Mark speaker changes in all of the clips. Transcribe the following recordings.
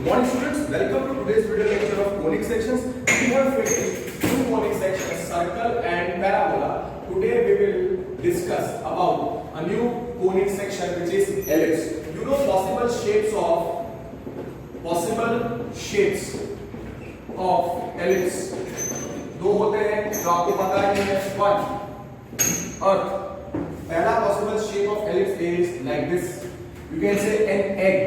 Speaker 1: Morning students, welcome to today's video lecture of conic sections. We have finished two conic sections, circle and parabola. Today we will discuss about a new conic section which is ellipse. You know possible shapes of ellipse. दो होते हैं जो आपको पता है. One, earth. पहला possible shape of ellipse is like this. You can say an egg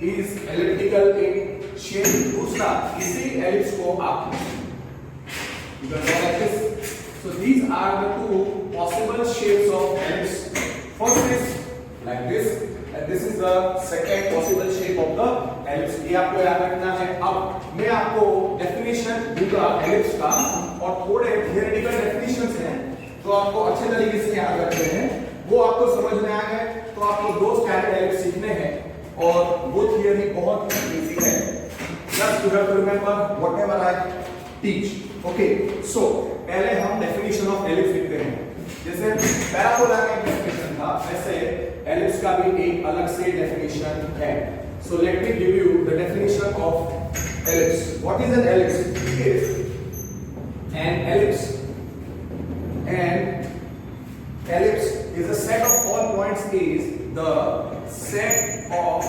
Speaker 1: is elliptical in shape. दूसरा, इसी ellipse को आप you can draw like this. So these are the two possible shapes of ellipse. First is like this, and this is the second possible shape of the ellipse. ये आपको याद रखना है. अब मैं आपको definition दूंगा ellipse का और थोड़े theoretical definitions हैं जो आपको अच्छे तरीके से याद रखने हैं. वो आपको समझ में आ गए तो आपको दो स्टैंडर्ड ellipse सीखने हैं और वो थियरी बहुत इजी है. Just you have to remember whatever I teach. Okay, so पहले हम definition of ellipse लिखते हैं. जैसे पैराबोला का एक definition था, वैसे ellipse का भी एक अलग से definition है. So let me give you the definition of ellipse. What is an ellipse? It is an ellipse. An ellipse is a set of all points is the set of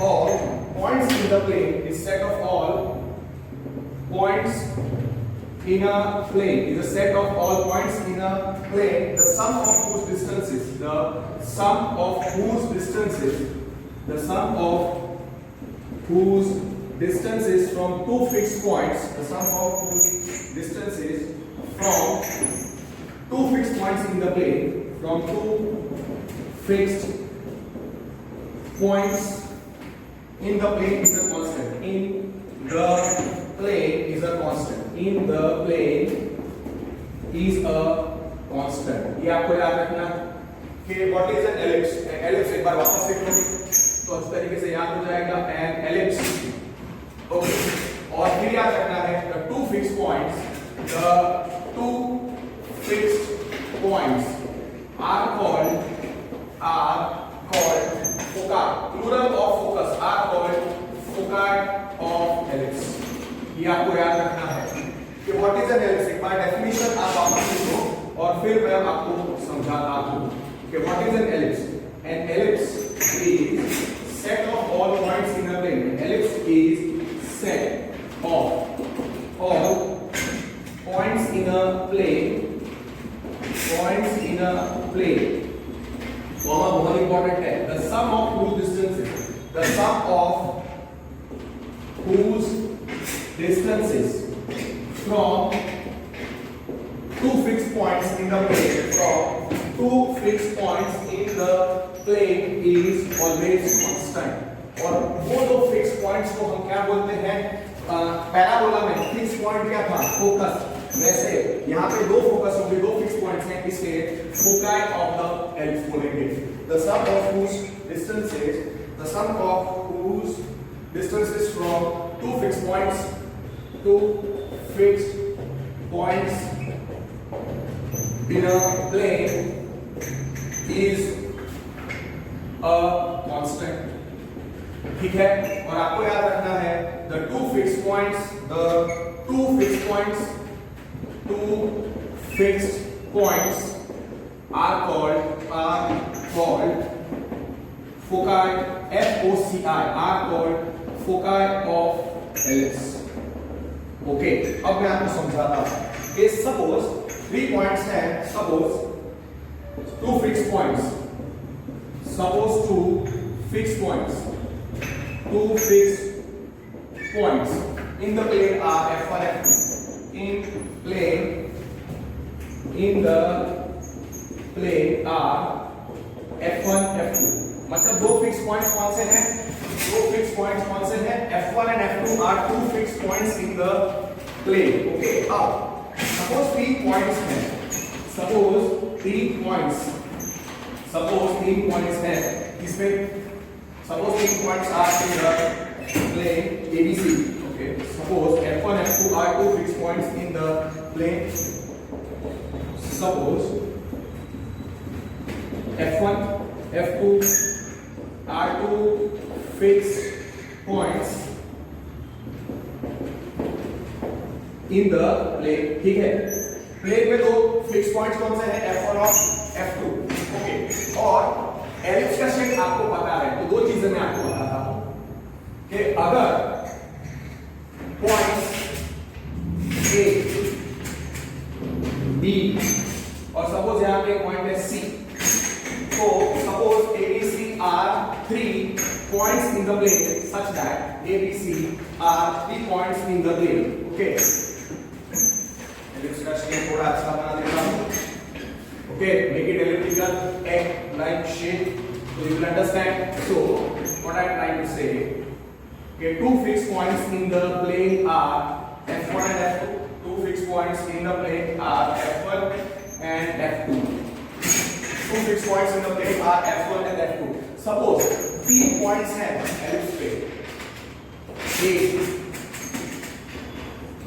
Speaker 1: all points in the plane is set of all points in a plane is a set of all points in a plane the sum of whose distances from two fixed points in the plane from two fixed points in the plane is a constant. In the plane is a constant. ये आपको याद रखना कि what is an ellipse? ellipse एक बार वापस लिख लो तो इस तरीके से याद हो जाएगा. an ellipse. Okay. और फिर याद रखना है the two fixed points are called foci. Plural of focus are called foci of ellipse. ये आपको याद रखना है कि what is an ellipse. एक बार definition आप वापस लिखो और फिर मैं आपको समझाता हूँ कि what is an ellipse. An ellipse is set of all points in a plane. An ellipse is set of all points in a plane. बहुत इंपॉर्टेंट है. The sum of whose distances from two fixed points in the plane is always constant. और वो दो fix points को हम क्या बोलते हैं? पैराबोला में फिक्स पॉइंट क्या था? फोकस. वैसे यहाँ पे दो फोकस होंगे, दो फिक्स पॉइंट्स हैं, इसलिए फोकाई ऑफ द एलिप्स बोलेंगे. The sum of whose distances from two fixed points in a plane is a constant. ठीक है. और आपको याद रखना है the two fixed points are called foci. Foci are called foci of ellipse. Okay, अब मैं आपको समझाता हूँ. Suppose 3 points हैं. Suppose two fixed points in the plane are f1 f2. In the plane are f1 f2. मतलब दो fix points कौन से हैं? f1 and f2 are two fixed points in the plane. Okay, अब suppose 3 points हैं. Suppose 3 points हैं. इसमें suppose 3 points are in the plane ABC. Okay, suppose f1 f2 are two fixed points in the plane. Suppose f1 f2 are two fixed points in the plane, ठीक है। Plane में दो fix points कौन से हैं, F1 और F2, okay. और ellipse का शेप आपको पता है, तो दो चीजें मैं आपको बताता हूं कि अगर पॉइंट्स A, B और सपोज यहां पे पॉइंट है C, तो suppose ABC are 3 points in the plane such that ABC are 3 points in the plane, okay। Ellipse का शेप थोड़ा अच्छा बना देता हूं, okay, make it elliptical, egg like shape, so you will understand। So what I am trying to say, okay, two fixed points in the plane are F1 and F2, two fixed points in the plane are F1 and F2, two fixed points in the plane are F1 and F2। suppose 3 points हैं ellipse पे, A,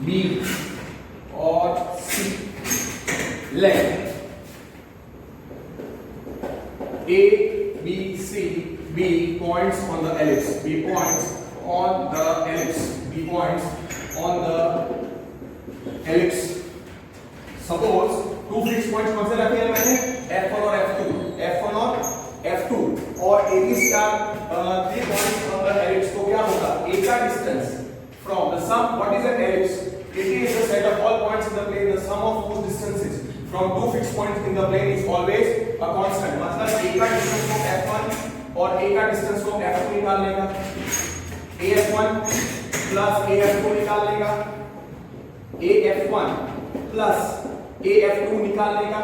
Speaker 1: B और C, length A, B, C, B points on the ellipse, B points on the ellipse, B points on the ellipse। suppose two fixed points कौन से रखे हैं मैंने, F1 और F2, F1 और F2 और ABC are 3 points on the ellipse, तो क्या होगा, A का distance from the sum, what is an ellipse, it is the set of all points in the plane, the sum of whose distances from two fixed points in the plane is always a constant। मतलब A का distance from F1 और A का distance from F2 निकालने का, AF1 plus AF2 निकालने का, AF1 plus AF2 निकालने का,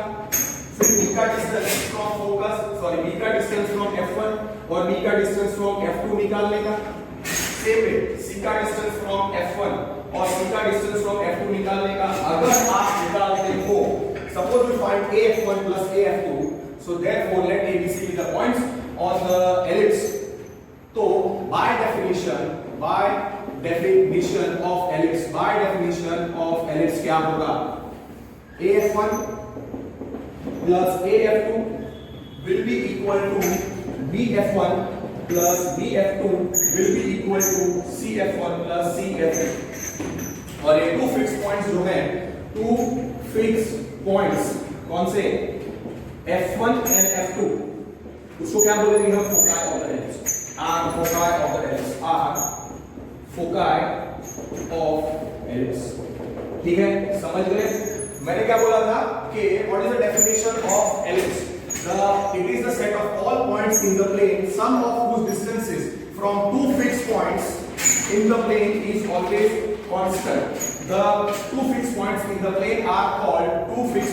Speaker 1: फिर B का distance from focus, sorry B का डिस्टेंस फ्रॉम F1 और B का डिस्टेंस फ्रॉम F2 निकालने का, सेम वे C का डिस्टेंस फ्रॉम F1 और C का डिस्टेंस फ्रॉम F2 निकालने का। अगर आप निकालते हो, suppose we find AF1 plus AF2, so therefore let ABC be the points on the ellipse। तो by definition of ellipse क्या होगा, AF1 plus AF2 will be equal to BF1 plus BF2 will be equal to CF1 plus CF2। और ये to fix points जो हैं, to fix points कौन से, F1 and F2, उसको क्या बोलेंगे हम, foci of the ellipse, or foci of the ellipse, or foci of ellipse, ठीक है, समझ गए। मैंने क्या बोला था कि what is the definition of ellipse, it is the set of all points in the plane, sum of whose distances from two fixed points in the plane is always constant। The two fixed points in the plane are called foci of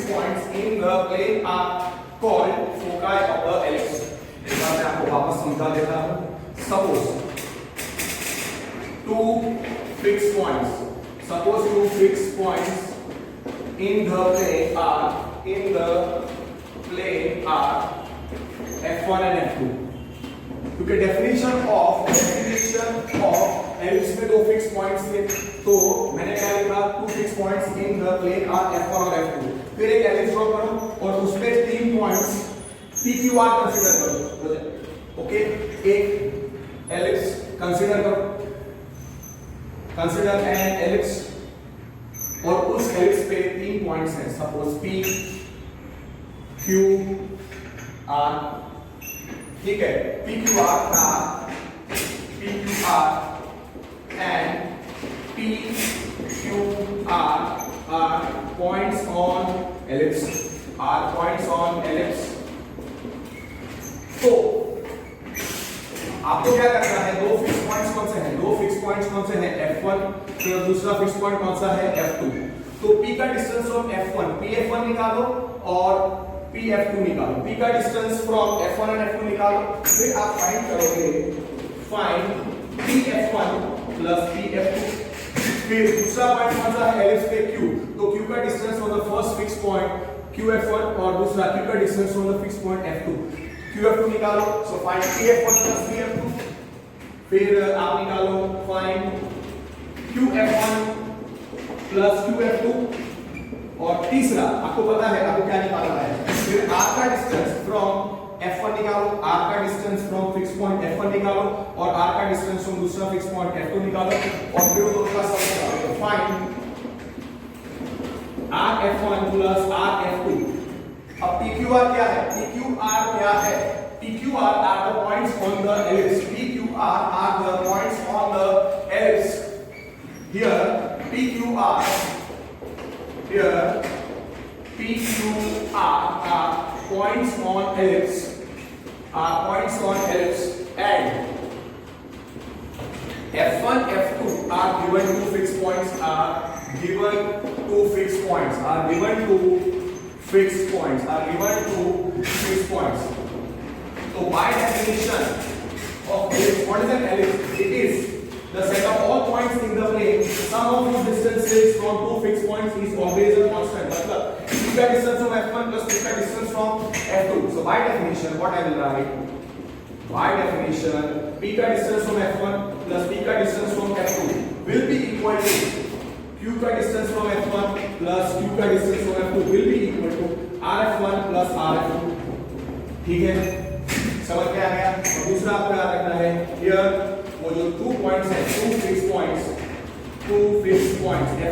Speaker 1: the ellipse। एक बार मैं आपको वापस समझा देता हूं। Suppose two fixed points in the plane are F1 and F2, क्योंकि definition of ellipse में दो फिक्स पॉइंट्स थे, तो मैंने क्या लिखा, two fix points in the plane are F1 और F2। फिर एक एलिप्स ड्रॉ करो और उस पे 3 पॉइंट्स PQR कंसीडर करो, ओके। एक एलिप्स कंसीडर करो, कंसीडर एन एलिप्स, और उस एलिप्स पे 3 पॉइंट्स हैं, सपोज P Q R, ठीक है, PQR and PQR are points on ellipse, तो आपको क्या करना है, दो फिक्स पॉइंट्स कौन से हैं, F1, फिर दूसरा फिक्स पॉइंट कौन सा है, F2। तो P का डिस्टेंस फ्रॉम F1, PF1 निकालो और PF2 निकालो, P का डिस्टेंस फ्रॉम F1 और F2 निकालो, फिर आप फाइंड करोगे, फाइंड PF1 प्लस PF2। फिर दूसरा पॉइंट कौन सा है, एलिप्स पे Q, तो Q का distance from the first fix point QF1 और दूसरा Q का distance from the fix point F2, QF2 निकालो, so find PF1 plus PF2। फिर आप निकालो, फाइंड QF1 प्लस QF2, और तीसरा आपको पता है आपको क्या निकालना है, फिर R का डिस्टेंस फ्रॉम F1 निकालो, R का distance from fix point F1 निकालो। निकालो और r का डिस्टेंस फ्रॉम दूसरा फिक्स पॉइंट f2 निकालो और फिर दोनों का सम निकालो। Find rf1 plus rf2। अब pqr क्या है? pqr क्या है? pqr are the points on the ellipse. pqr are the points on the ellipse. Here pqr are points on ellipse. Are points on ellipse and f1 f2 are given two fixed points. Are given two fixed points. Are given two fixed points. Are given two fixed points. So by definition of ellipse, what is an ellipse? It is the set of all points in the plane. Sum of whose distances from two fixed points is always a constant. मतलब p का distance from f1 plus p का distance from f2. So by definition, what I will write? By definition, p का distance from f1 plus p का distance from f2 will be equal to q का distance from f1 plus q का distance from f2 will be equal to rf1 plus rf2. ठीक है, समझ में आ गया? और दूसरा आपको याद रखना है, here वो जो 2 पॉइंट्स हैं, 2 फिक्स पॉइंट्स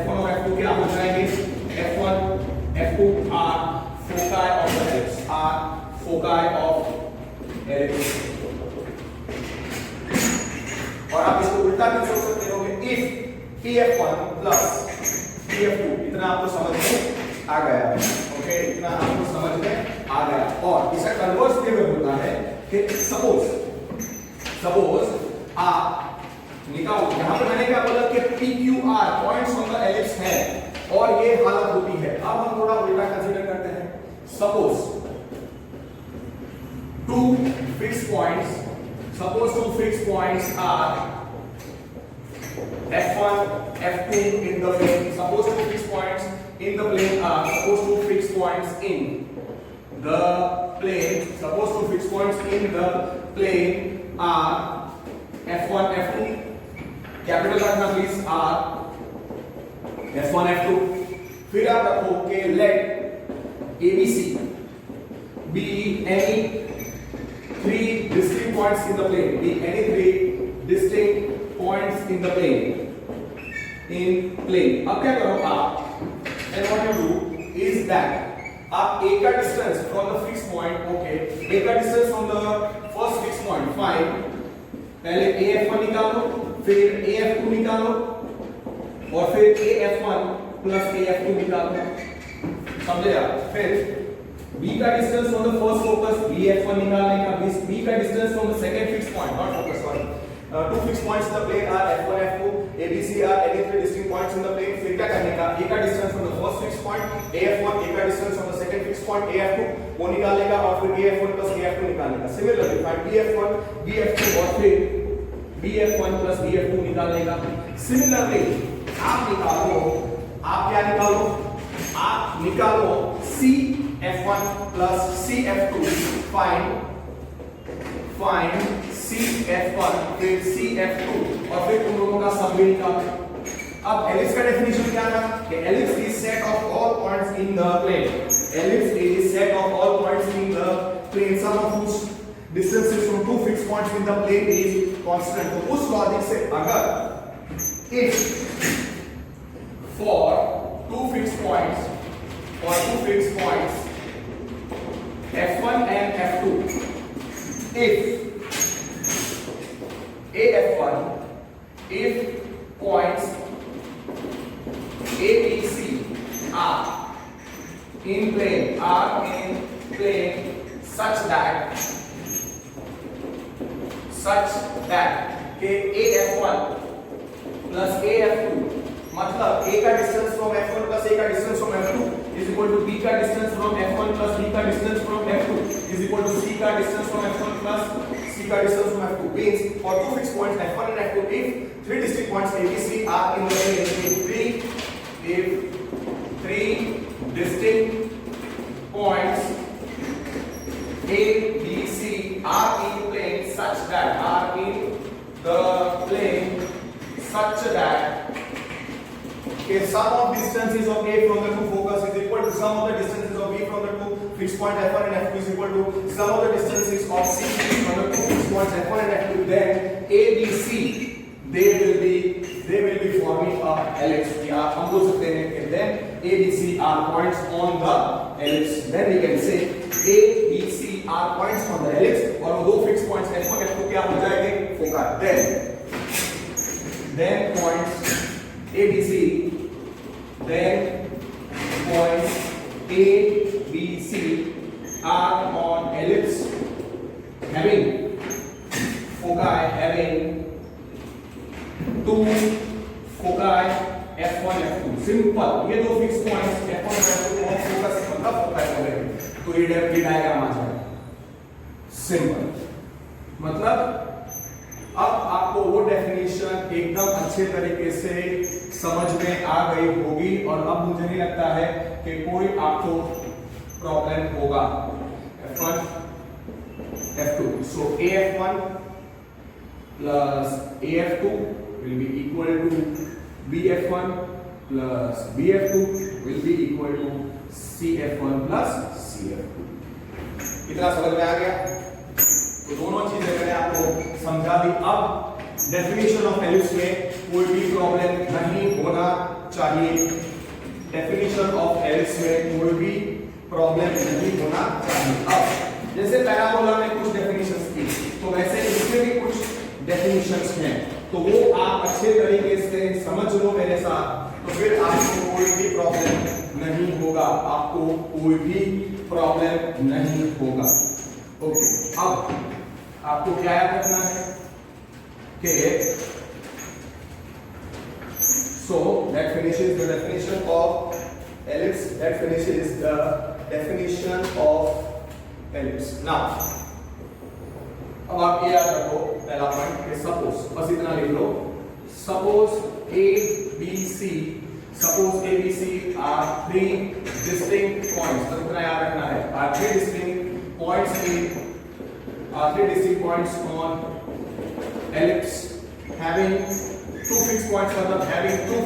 Speaker 1: f1 और f2 क्या हो जाएंगे? f1 f2 are foci of the ellipse. Are foci of ellipse. और आप इसको उल्टा भी सोच सकते हो कि if pf1 plus pf2, इतना आपको समझ में आ गया, ओके, इतना आपको समझ में आ गया। और इसका कन्वर्स वे में होता है कि सपोज आप निकालो, यहां पे मैंने क्या बोला कि PQR points on the ellipse है और ये हालत होती है। अब हम थोड़ा उल्टा कंसीडर करते हैं। Suppose two fixed points are f1 f2 in the plane. Suppose two fixed points in the plane are suppose two fixed points in the plane. Suppose two fixed points in the plane are f1 f2. Capital रखना please, r f1 f2। फिर आप रखो कि let abc be any three distinct points in the plane. Be any three distinct points in the plane. अब क्या करो आप, and what you do is that आप a का distance from the fix point, okay, a का distance from the first fix point find. पहले af1 निकालो, फिर af2 निकालो और फिर af1 प्लस af2 निकालो, समझे आप? फिर b का distance from the first focus bf1 निकालने का, b का distance from the second fix point, not focus, sorry, two fixed points in the plane are f1 f2, abc are any three distinct points in the plane। फिर क्या करने का, a का distance from the first fix point af1, a का distance from the second fix point af2 वो निकालने का और फिर af1 प्लस af2 निकालने का। सिमिलरली फाइंड bf1 bf2 और फिर bf1 प्लस bf2 निकालने का। सिमिलरली आप क्या निकालो, आप निकालो cf1 plus cf2। Find cf1 फिर cf2 और फिर उन दोनों का सम भी निकालो। अब एलिप्स का डेफिनेशन क्या था कि ellipse is set of all points in the plane. Ellipse is set of all points in the plane sum of which distances from two fixed points in the plane is constant। तो उस logic से अगर if for two fixed points f1 and f2, if points a b c are in plane such that कि af1 plus af2 मतलब a का distance from f1 plus a का distance from f2 is equal to b का distance from f1 plus b का distance from f2 is equal to c का distance from f1 plus c का distance from f2 means for two fixed points f1 and f2 if three distinct points a b c are in the plane, if three distinct points a b c are in plane such that okay, sum of distances of a from the two focus is equal to sum of the distances of b from the two fixed point f1 and f2 is equal to sum of the distances of c from the two fixed fixed points F1 and F2, then A, B, C, they will be forming a ellipse. या हम बोल सकते हैं कि then A, B, C are points on the ellipse. Then we can say A, B, C are points on the ellipse. और वो दो fixed points F1, F2 क्या हो जाएंगे? Focus. Then points A, B, C, then points A, B, C are on ellipse having foci having two foci F1, F2. Simple. ये दो fix points F1 और F2 और फोकस मतलब focus हो गए. तो ये डायग्राम आ जाएगा. सिंपल. मतलब अब आपको वो डेफिनेशन एकदम अच्छे तरीके से समझ में आ गई होगी और अब मुझे नहीं लगता है कि कोई आपको प्रॉब्लम होगा. F1, F2. So AF1 plus AF2 will be equal to BF1 plus BF2 will be equal to CF1 plus CF2. इतना समझ में आ गया? तो दोनों चीजें मैंने आपको समझा दी. अब डेफिनेशन ऑफ एलिप्स में कोई भी प्रॉब्लम नहीं होना चाहिए. डेफिनेशन ऑफ एलिप्स में कोई भी प्रॉब्लम नहीं होना चाहिए. अब जैसे पैराबोला में कुछ डेफिनेशंस थी, तो वैसे इसमें भी कुछ डेफिनेशंस हैं, तो वो आप अच्छे तरीके से समझ लो मेरे साथ, तो फिर आपको कोई भी प्रॉब्लम नहीं होगा. आपको कोई भी प्रॉब्लम नहीं होगा. ओके. अब आपको क्या याद रखना है कि so that finishes the definition of ellipse. That finishes the definition of ellipse. Now अब आप ये याद रखो पहला पॉइंट कि सपोज, बस इतना लिख लो, suppose A, B, C, suppose A, B, C are three distinct points. तो इतना याद रखना है. Are three distinct points on ellipse having two fixed points, मतलब having two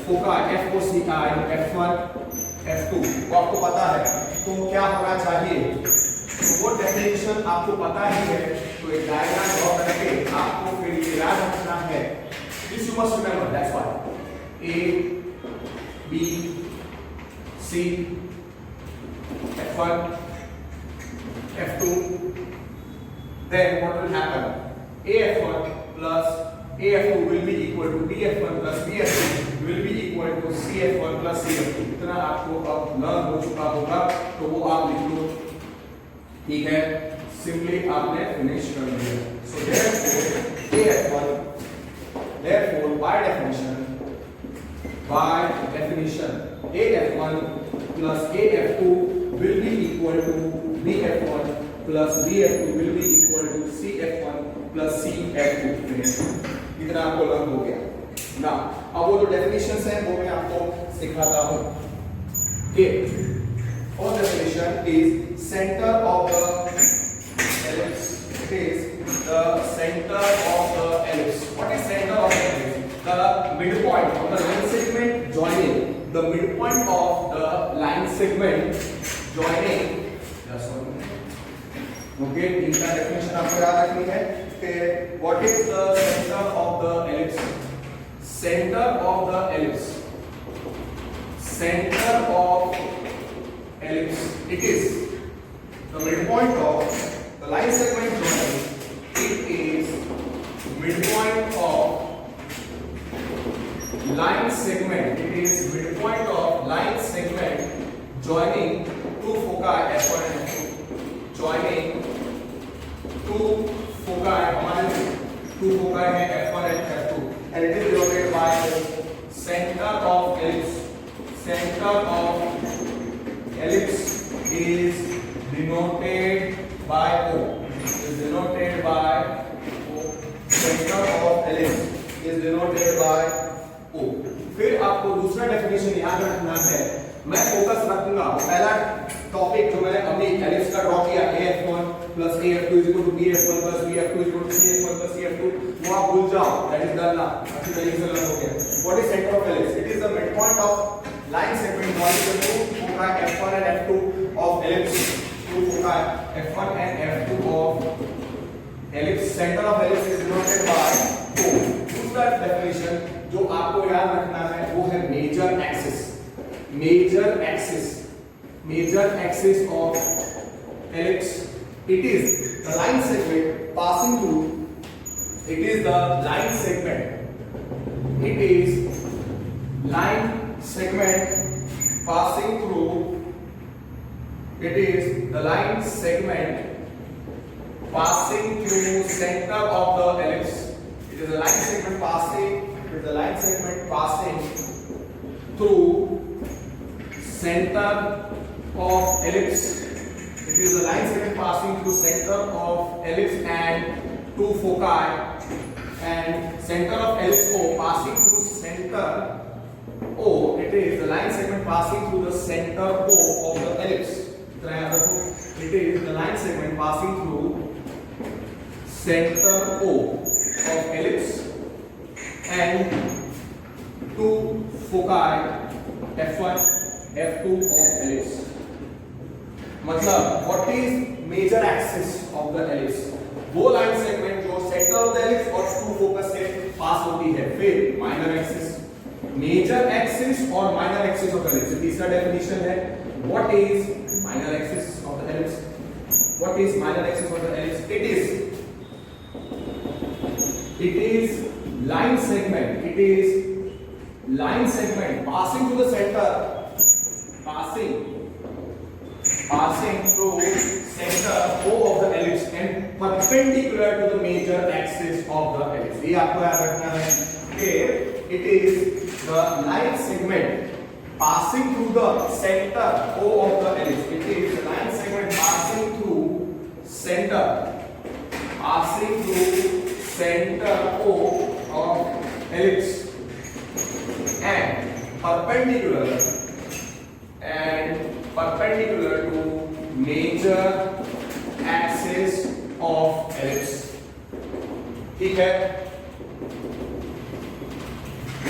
Speaker 1: foci FOCI F1 F2. वो आपको पता है, तो क्या होना चाहिए? तो वो डेफिनेशन आपको पता ही है, तो एक डायग्राम ड्रॉ करके आपको फिर ये याद रखना है. This you must remember. That's why A, B, C, F1, F2. Then what will happen? AF1 plus AF2 will be equal to BF1 plus BF2 will be equal to CF1 plus CF2. इतना आपको अब learn हो चुका होगा, तो वो आप लिख लो. ठीक है, सिंपली आपने फिनिश कर दिया. So therefore by definition AF1 plus AF2 will be equal to BF1 plus BF2 will be equal to CF1 plus CF2. इतना आपको लर्न हो गया ना. अब वो जो डेफिनेशंस हैं वो मैं आपको सिखाता हूँ कि first definition is center of the ellipse. It is the center of the ellipse. What is center of the ellipse? The midpoint of the line segment joining the midpoint of the line segment joining. Okay, इनका definition आपको याद रखनी है कि what is the center of the ellipse? Center of the ellipse. Center of ellipse. It is the midpoint of the line segment joining. It is midpoint of line segment. It is midpoint of line segment joining two foci F1 and F2. Joining two foci. हमारे two foci हैं F1 and F2, and it is denoted by the center of ellipse. Center of ellipse is denoted by O. Is denoted by O. Center of ellipse is denoted by O. फिर आपको दूसरा definition याद रखना है. मैं focus रखूंगा पहला topic जो मैंने अभी एलिप्स का ड्रॉ किया AF1 plus AF2 is equal to BF1 plus BF2 is equal to CF1 plus CF2, वो आप भूल जाओ. That is done now. अच्छी तरीके से लर्न हो गया. What is center of ellipse? It is the midpoint of line segment joining the two foci F1 and F2 of ellipse. Two foci foci F1 and F2 of ellipse. Center of ellipse is denoted by O. दूसरा definition जो आपको याद रखना है वो है major axis. Major axis of ellipse. It is the line segment passing through. It is the line segment. It is line segment passing through. It is the line segment passing through center of the ellipse. It is the line segment passing. It is the line segment passing through center of ellipse. It is the line segment passing through center of ellipse and two foci, and center of ellipse O passing through center O. It is the line segment passing through the center O of the ellipse. It is the line segment passing through center O of ellipse and two foci F1, F2 of ellipse. मतलब what is major axis of the ellipse? वो line segment जो centre of the ellipse और to focus से पास होती है. फिर minor axis, major axis और minor axis of the ellipse. तीसरा डेफिनेशन है what is minor axis of the ellipse. What is minor axis of the ellipse? it is line segment. It is line segment passing through the center, passing through center O of the ellipse and perpendicular to the major axis of the ellipse. ये आपको याद रखना है कि it is the line segment passing through the center O of the ellipse. It is the line segment passing through center O of ellipse and perpendicular to major axis of ellipse. ठीक है,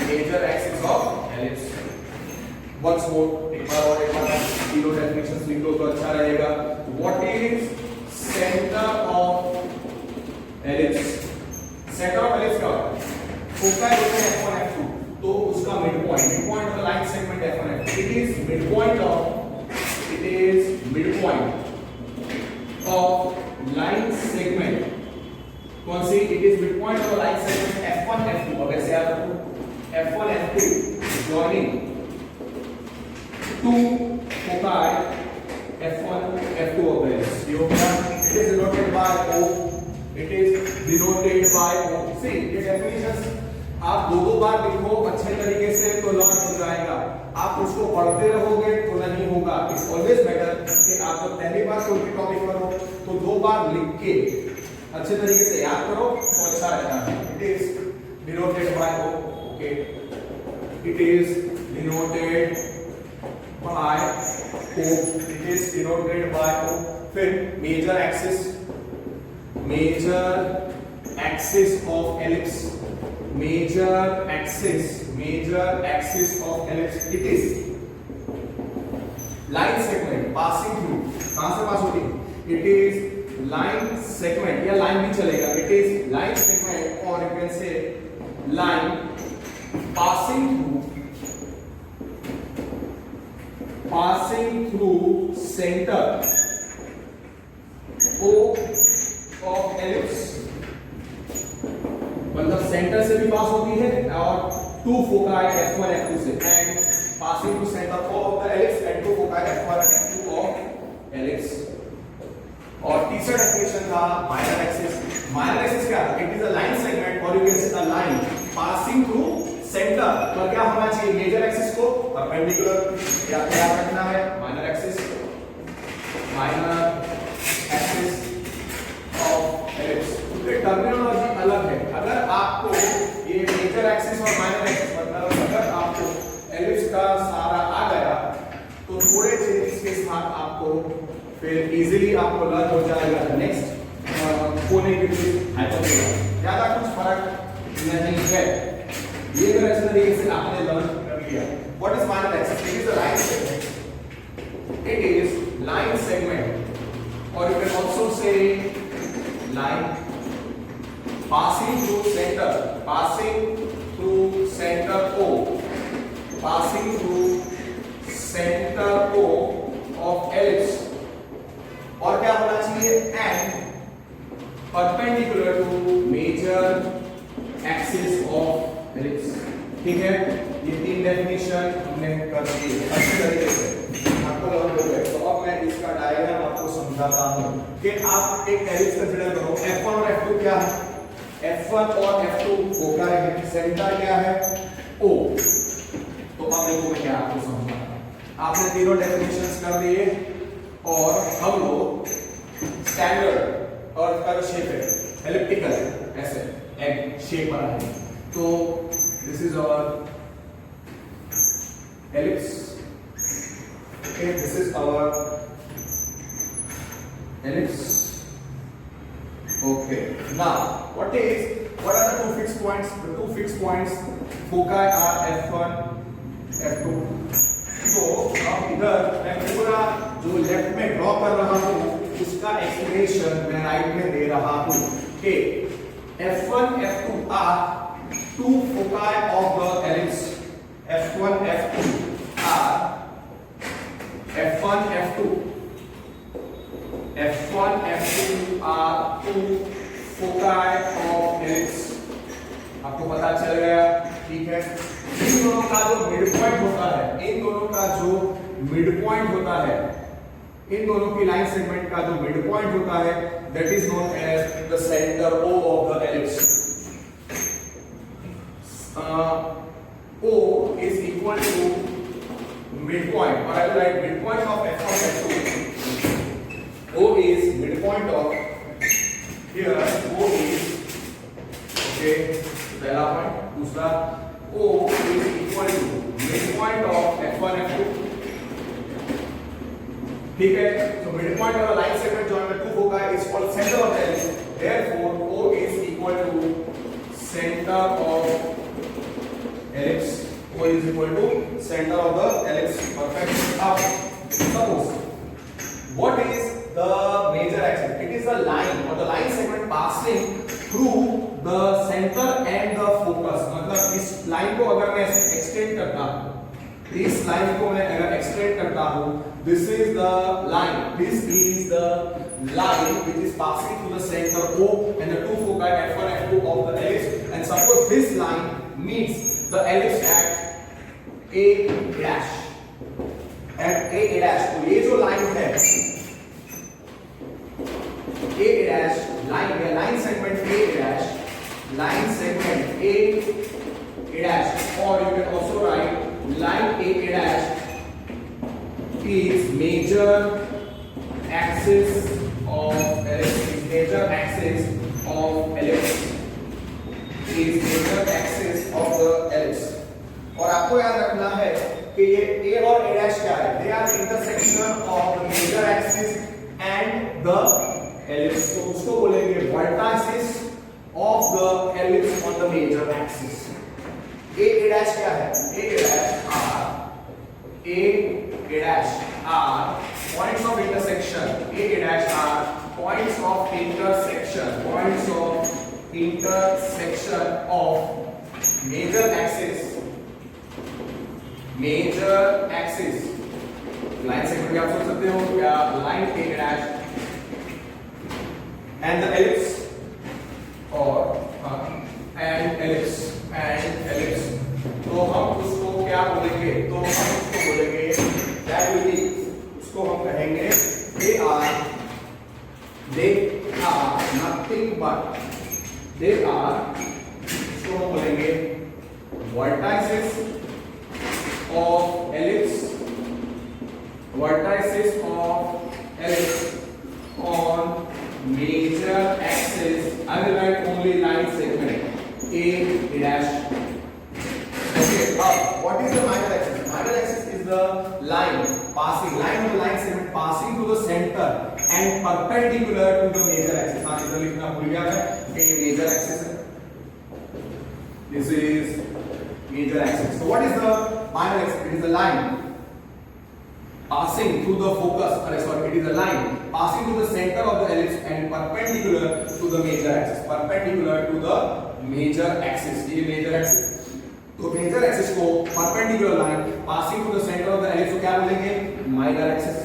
Speaker 1: major axis of ellipse. Once more, एक बार तीनों definitions लिख लो तो अच्छा रहेगा. What is center of ellipse? Center of ellipse क्या होता है? फोकस होते हैं F1 F2, तो उसका midpoint of the line segment F1 F2. It is midpoint of line segment. कौन सी? It is midpoint of the line segment F1 F2. अब ऐसे याद रखो, F1 F2 joining two foci F1 F2 of this. ये हो गया. It is denoted by O. It is denoted by O. See, ये definitions आप दो बार लिखो अच्छे तरीके से तो लर्न हो जाएगा. आप उसको पढ़ते रहोगे तो नहीं होगा. इट्स ऑलवेज बेटर कि आप जब पहली बार कोई भी टॉपिक करो तो दो बार लिख के अच्छे तरीके से याद करो तो अच्छा रहता है. It is denoted by O. Okay, it is denoted by O. It is denoted by O. फिर major axis of ellipse. Major axis of ellipse. It is line segment passing through. कहां से पास होती है? It is line segment या line भी चलेगा. It is line segment or you can say line passing through center O of ellipse. मतलब centre से भी पास होती है और टू फोकाई F1 F2 से and passing to centre O of the ellipse and to foci F1 F2 of ellipse. और तीसरा definition था माइनर एक्सिस. माइनर एक्सिस क्या है? It is a line segment और you can say a line passing through centre. तो क्या होना चाहिए? मेजर एक्सिस को परपेंडिकुलर या क्या रखना है? Minor axis of ellipse. Terminology अलग है. अगर आपको ये मेजर एक्सिस और माइनर एक्सिस मतलब अगर आपको एलिप्स का सारा आ गया तो थोड़े चेंजेस के साथ आपको फिर इजीली आपको लर्न हो जाएगा. Next conic hyperbola. ज्यादा कुछ फर्क नहीं है. ये अगर अच्छे तरीके से आपने लर्न कर लिया. What is minor axis? It is a line segment. It is line segment or you can also say line passing through center O, passing through center O of ellipse, और क्या होना चाहिए and perpendicular to major axis of ellipse। ठीक है, ये तीन definition हमने कर दी अच्छी तरीके से, आपको लग रहा है। तो अब मैं इसका डायग्राम आपको समझाता हूं कि आप एक एलिप्स कंसीडर करो, F1 और F2 क्या है, F1 और F2 फोकस है, सेंटर क्या है O। तो अब देखो मैं क्या आपको समझाता, आपने तीनों डेफिनेशंस कर दिए और हम लोग स्टैंडर्ड और इसका जो शेप है एलिप्टिकल ऐसे एग शेप बना है। तो this is our ellipse, okay, this is our ellipse, okay। Now what are the two fixed points? The two fixed points foci are F1 F2। तो अब इधर मैं पूरा जो लेफ्ट में ड्रॉ कर रहा हूं उसका एक्सप्रेशन मैं राइट में दे रहा हूं कि F1 F2 are two foci of the ellipse। F1 F2 are F1 F2 are two foci of ellipse। आपको पता चल गया, ठीक है। इन दोनों का जो मिड पॉइंट होता है, इन दोनों का जो मिड पॉइंट होता है, इन दोनों की लाइन सेगमेंट का जो मिड पॉइंट होता है that is known as the centre O of the ellipse। O is equal to midpoint, or I will write midpoint of F1 F2। O is midpoint of, here O is, okay, पहला point. दूसरा O is equal to midpoint of F1 F2, ठीक है। तो midpoint of a line segment joined by two foci is called center of the ellipse, therefore O is equal to center of ellipse। O is equal to center of the ellipse, perfect। Now suppose what is the major axis? It is the line or the line segment passing through the center and the focus। मतलब इस line को अगर मैं extend करता हूं, इस line को मैं अगर एक्सटेंड करता हूं, this is the line which is passing through the center O and the two foci F1 F2 of the ellipse, and suppose this line meets the ellipse at A dash, at A dash। तो ये जो line है A dash line है, line segment A dash, line segment A dash, or you can also write line A dash is major axis of ellipse, is major axis of ellipse, is major axis of the ellipse। और आपको याद रखना है कि ये A और A dash क्या है, they are intersection of the major axis and the ellipse। तो उसको बोलेंगे vertices of the ellipse on the major axis। A dash क्या है, A dash are points of intersection, A dash are points of intersection of major axis line segment भी आप सोच सकते हो क्या, line A dash and the ellipse, और and ellipse। तो हम उसको क्या बोलेंगे, तो हम उसको बोलेंगे that will be, उसको हम कहेंगे they are nothing but, they are, उसको हम बोलेंगे vertices of ellipse on major axis। I will write only line segment A dash। Okay, now what is the minor axis? Minor axis is the line passing, line of the line segment passing to the center and perpendicular to the major axis। हाँ, इधर लिखना भूल गया मैं कि ये major axis है, this is major axis। So what is the minor axis? It is the line passing through the focus, it is a line passing to the center of the ellipse and perpendicular to the major axis, perpendicular to the major axis. ये major axis, तो major axis को perpendicular line passing to the center of the ellipse को क्या बोलेंगे? minor axis.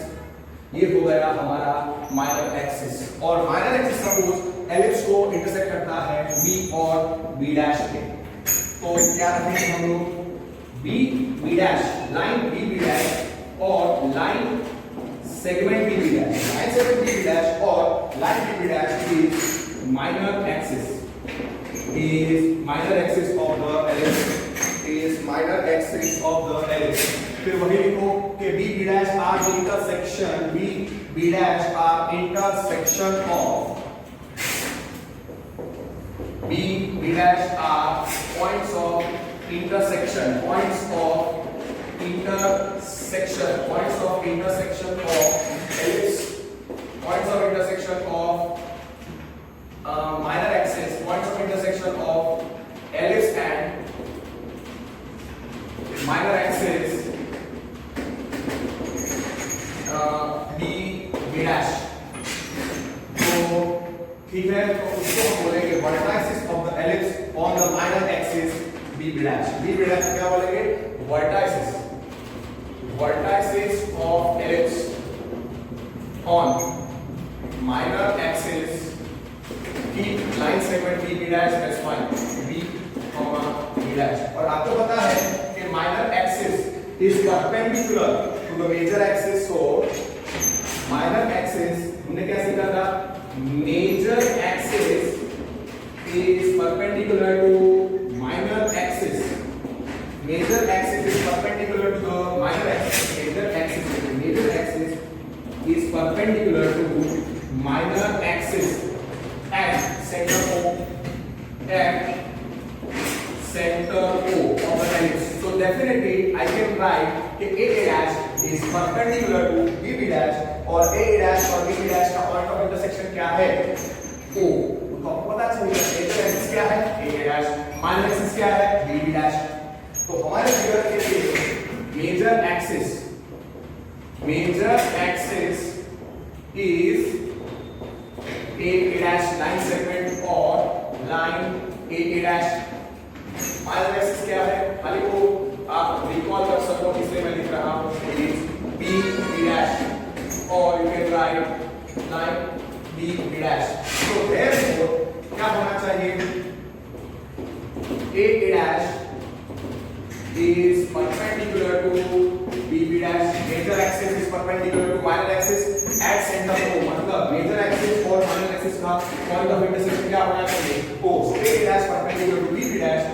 Speaker 1: ये हो गया हमारा minor axis. और minor axis सपोज ellipse को intersect करता है B और B dash के, तो क्या रखेंगे हम लोग? B dash, line B dash और line segment B dash, line segment B dash और line B dash is minor axis, is minor axis of the ellipse, is minor axis of the ellipse. फिर वही लिखो कि B dash are the intersection, B dash are intersection of, B dash are points of intersection, points of intersection, points of intersection of ellipse, points of intersection of minor axis, points of intersection of ellipse and minor axis B dash. तो ठीक है, तो उसको हम बोलेंगे vertices of the ellipse on the minor axis B dash. B dash क्या बोलेंगे? Vertices, vertices of ellipse on minor axis. Keep line segment B dash, that's fine. B, B dash. और आपको पता है कि minor axis is perpendicular to the major axis, so minor axis हमने क्या सीखा था? Major axis is perpendicular to minor axis. Major axis is perpendicular to the minor axis. Major axis is perpendicular to minor axis at center O. At center O of the ellipse. So definitely I can write कि A dash is perpendicular to B dash और A dash और B dash का point of intersection क्या है? O. तो आपको पता चलेगा major axis क्या है? A dash, minor axis क्या है? B dash. तो हमारे फिगर के लिए major axis is A dash line segment और line A dash. minor axis क्या है? खाली को आप रिकॉल कर सको इसलिए मैं लिख रहा हूँ B dash और you can write line B dash. So therefore क्या होना चाहिए? A dash is perpendicular to B dash. Major axis is perpendicular to minor axis at center O. मतलब major axis और minor axis का point of intersection क्या होना चाहिए? O. So A dash perpendicular to B dash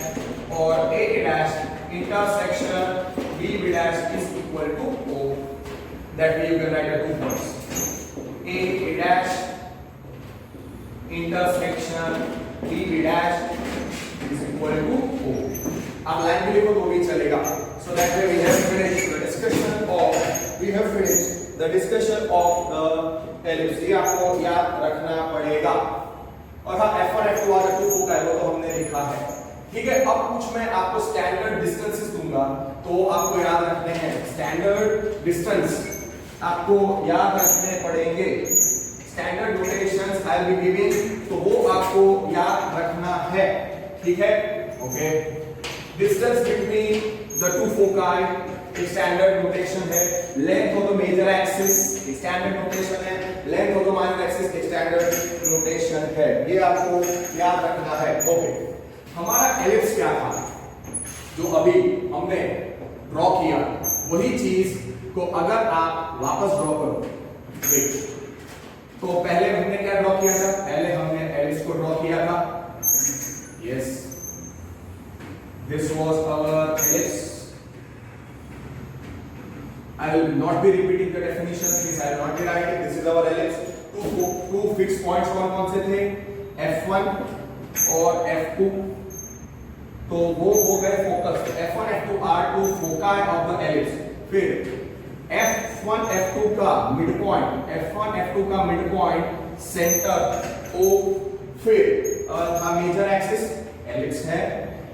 Speaker 1: और A dash intersection B dash is equal to O. That way you can write the 2 points. A dash intersection B dash is equal to O. आप line भी लिखो तो भी चलेगा. So that way we have finished the discussion the discussion of the ellipse. ये आपको याद रखना पड़ेगा. और हाँ F1 F2 और F2 फोकस है वो तो हमने लिखा है. ठीक है, अब कुछ मैं आपको स्टैंडर्ड डिस्टेंसेस दूंगा तो आपको याद रखने हैं. स्टैंडर्ड डिस्टेंस आपको याद रखने पड़ेंगे. Standard notations I will be giving, तो वो आपको याद रखना है. ठीक है, okay. Distance between the two foci एक स्टैंडर्ड नोटेशन है. Length of the major axis एक स्टैंडर्ड नोटेशन है. Length of the minor axis एक स्टैंडर्ड नोटेशन है. ये आपको याद रखना है. ओके, हमारा एलिप्स क्या था जो अभी हमने ड्रॉ किया? वही चीज को अगर आप वापस ड्रॉ करो, तो पहले हमने क्या ड्रॉ किया था? पहले हमने एलिप्स को ड्रॉ किया था. Yes, this was our ellipse. I will not be repeating the definitions, please. I will not be writing. This is our ellipse. Two fixed points कौन से थे? F1 और F2. तो वो हो गए focus. F1 F2 are two foci of the ellipse. फिर F1 F2 का मिड पॉइंट, F1 F2 का मिड पॉइंट सेंटर O. फिर था मेजर एक्सिस, एलिप्स है.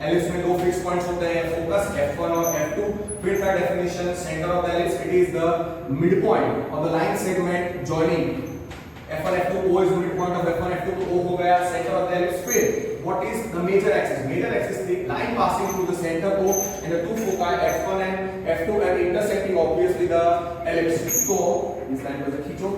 Speaker 1: एलिप्स में दो फिक्स पॉइंट्स होते हैं, फोकस F1 और F2. फिर था definition centre of the ellipse, it is the mid point of the line segment joining F1 F2 O is unit point of F1 F2 तो O हो गया center of the ellipse. फिर what is the major axis? Major axis is the line passing through the center O and the two foci F1 and F2 are intersecting obviously the ellipse. तो इस line को ऐसे खींचो.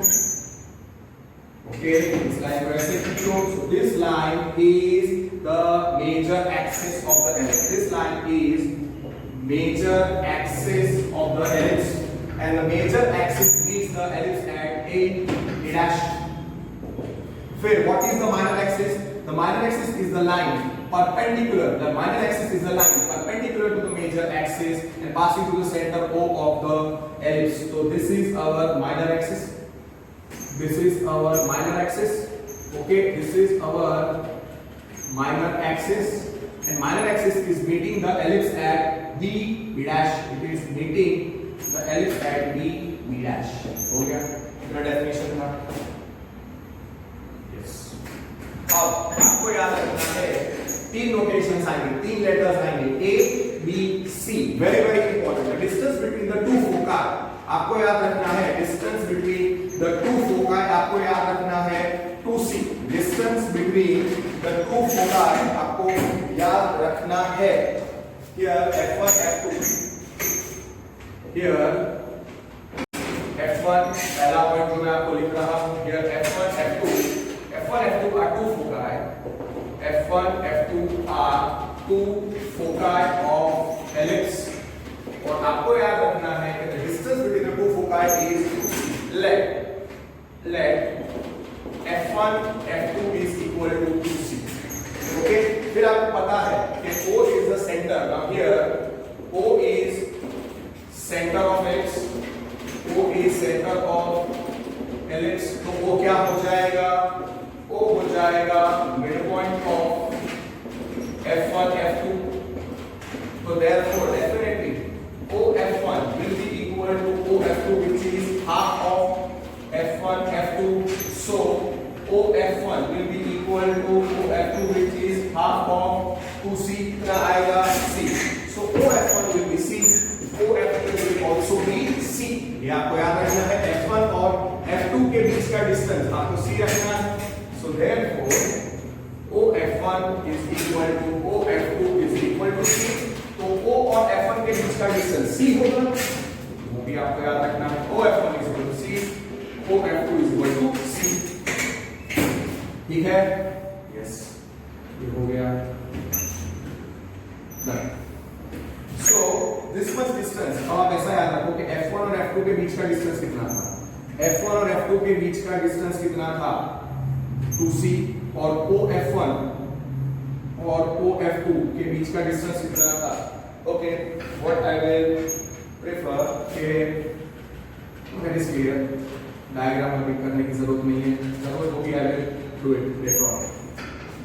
Speaker 1: Okay, इस line को ऐसे खींचो. So this line is the major axis of the ellipse. This line is major axis of the ellipse. And the major axis meets the ellipse at A dash. फिर what is the minor axis? The minor axis is the line perpendicular. The minor axis is the line perpendicular to the major axis and passing through the center O of the ellipse. So this is our minor axis. This is our minor axis. Okay, this is our minor axis. And minor axis is meeting the ellipse at B dash. It is meeting the ellipse at B dash. हो गया इतना definition था. Yes. अब आपको याद रखना है तीन नोटेशंस आएंगे, तीन लेटर्स आएंगे A B C. Very very important. Distance between the two foci आपको याद रखना है. Distance between the two foci आपको याद रखना है 2C. Distance between the two foci आपको याद रखना है. Here F1 F2. Here F1 पहला पॉइंट जो मैं आपको लिख रहा हूं. Here F1 F2 are two foci. F1 F2 are two foci of ellipse. और आपको याद रखना है कि the distance between the two foci is let F1 F2 is equal to 2C. Okay? फिर आपको पता है कि O is the center. Now here O is center of ellipse. O is center of ellipse. तो O क्या हो जाएगा? O हो जाएगा midpoint of F1 F2. So therefore definitely OF1 will be equal to OF2, which is half of F1 F2. So OF1 will be equal to OF2, which is half of 2C. कितना आएगा? C. So OF1 will be C. OF2 will also be C. ये आपको याद रखना है. F1 और F2 के बीच का डिस्टेंस आपको C रखना है. So therefore OF1 is equal to OF2 is equal to C. तो O और F1 के बीच का डिस्टेंस C होगा. वो भी आपको याद रखना है. OF1 is equal to C. OF2 is equal to C. ठीक है? Yes. ये हो गया. Done. So this much distance. अब आप ऐसा याद रखो कि F1 और F2 के बीच का डिस्टेंस कितना था? F1 और F2 के बीच का डिस्टेंस कितना था? 2C. और OF1 और OF2 के बीच का डिस्टेंस कितना था? Okay, what I will prefer कि that is clear. डायग्राम अभी करने की जरूरत नहीं है. जरूरत होगी I will do it later on.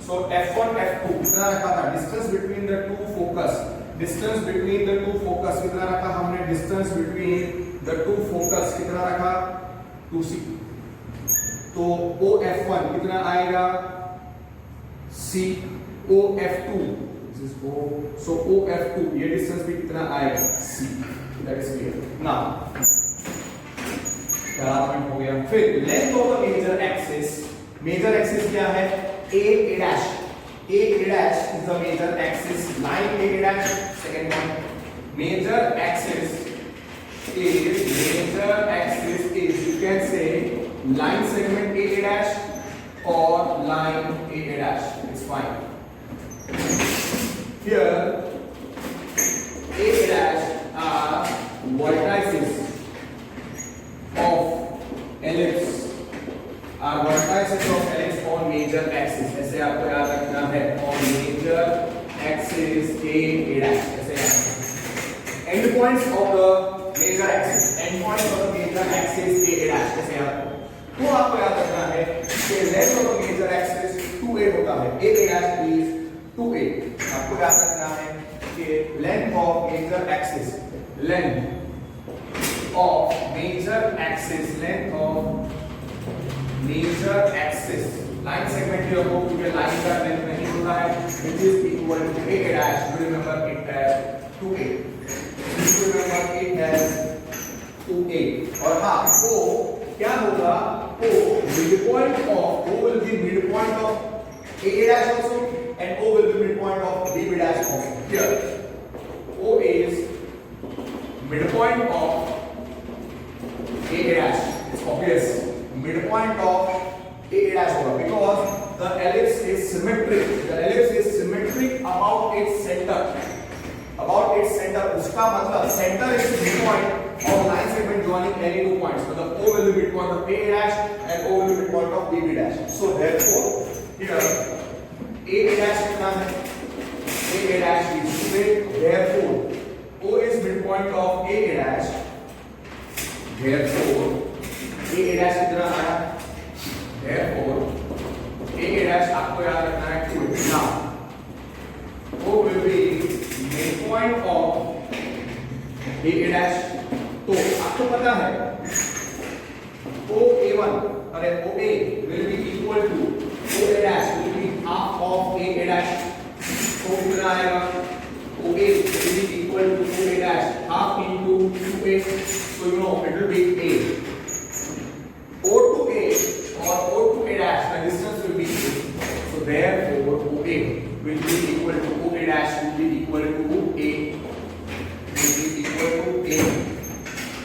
Speaker 1: So F1 F2 कितना रखा था? Distance between the two focus. Distance between the two focus कितना रखा हमने? Distance between the two focus कितना रखा? 2C. तो OF1 कितना आएगा? C. OF2 this is O. So OF2 ये डिस्टेंस भी कितना आएगा? C. That is clear. Now पहला पॉइंट हो गया. फिर length of the major axis. Major axis क्या है? A dash. A dash is the major axis. Line A dash. Second one. Major axis is you can say line segment A dash or line A dash. It's fine. Here A dash are vertices of ellipse. Are vertices of ellipse on major axis. ऐसे आपको याद रखना है. On major axis A dash. ऐसे याद. End points of the major axis. End points of the major axis A dash. ऐसे याद. तो आपको याद रखना है कि length of the major axis 2a होता है. A dash is 2a. आपको याद रखना है कि length of major axis. Length of major axis. Length of major axis. Line segment here हो क्योंकि line का length नहीं होता है. Which is equal to A dash. You remember it as 2a. You remember it as 2a. और हाँ O क्या होगा? O midpoint of O will be midpoint of A dash also, and O will be midpoint of B dash also. Here, O is midpoint of A dash. It's obvious. Midpoint of A dash होगा because the ellipse is symmetric. The ellipse is symmetric about its center. About its center. उसका मतलब center is midpoint of line segment joining any two points. मतलब O will be midpoint of A dash and O will be midpoint of B dash. So therefore, here A dash कितना है? A dash is straight. Therefore, O is midpoint of A dash. Therefore, A dash कितना आया? Therefore, A dash आपको याद रखना है 2. Now, O will be midpoint of A dash. तो आपको पता है OA1 अरे OA will be equal to OA dash will be half of A dash. तो कितना आएगा? OA will be equal to OA dash half into 2A. So you know it will be A. O to A or O to A dash the distance will be A. So therefore OA will be equal to OA dash will be equal to A. Will be equal to A.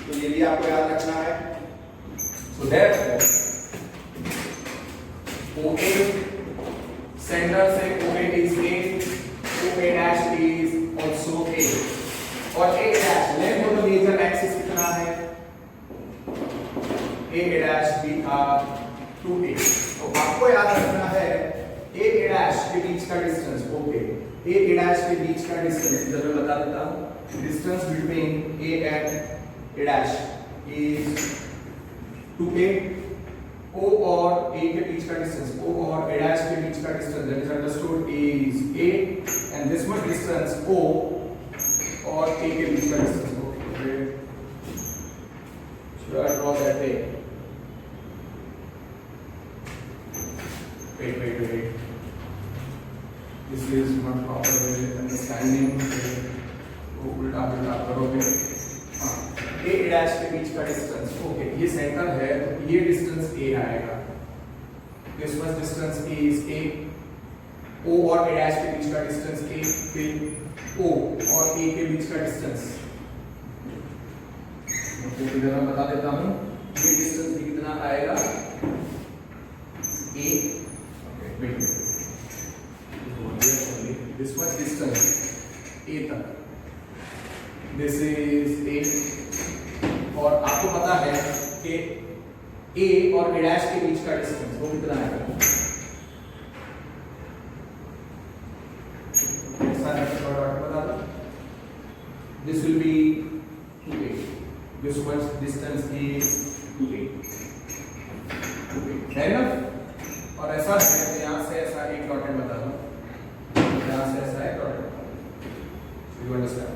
Speaker 1: तो ये भी आपको याद रखना है. So therefore OA center से OA is A, OA dash is also A. और A dash length of the major axis कितना है? A dash भी था 2A. तो आपको याद रखना है A dash के बीच का डिस्टेंस. ओके, A dash के बीच का डिस्टेंस इधर मैं बता देता हूँ. Distance between A and A dash is 2A. O और A के बीच का डिस्टेंस, O और A dash के बीच का distance that is understood is A, and this much distance O और A के बीच का distance. Okay, should I draw that way? Wait. This is not proper way understanding. उल्टा करोगे. A dash के बीच का डिस्टेंस. ओके, ये सेंटर है तो ये डिस्टेंस A आएगा. This much distance is A. O और A dash के बीच का डिस्टेंस A. फिर O और A के बीच का डिस्टेंस. ओके, इधर मैं बता देता हूँ. ये डिस्टेंस कितना आएगा? A. Okay, wait. This much distance A तक. This is A. और आपको पता है कि A और A dash के बीच का डिस्टेंस वो कितना आएगा? बता दो. This will be 2A. This much distance is 2A. Fair enough? और ऐसा है यहाँ से ऐसा एक डॉटेड बता दो. यहाँ से ऐसा एक डॉटेड. You understand?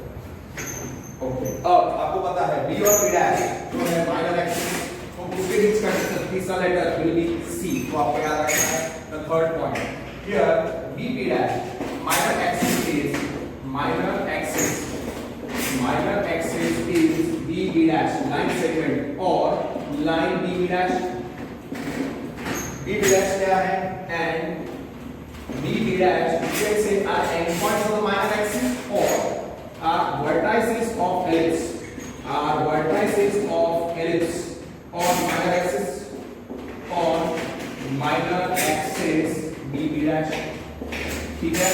Speaker 1: ओके, अब आपको पता है B और B dash जो है माइनर एक्सिस, तो उसके बीच का डिस्टेंस तीसरा लेटर विल बी C. तो आपको याद रखना है the third point. Here B dash minor axis is B dash line segment और line B dash. B dash क्या है? And B dash you can say are endpoints of the minor axis or are vertices of ellipse. Are vertices of ellipse on minor axis. On minor axis B dash. ठीक है?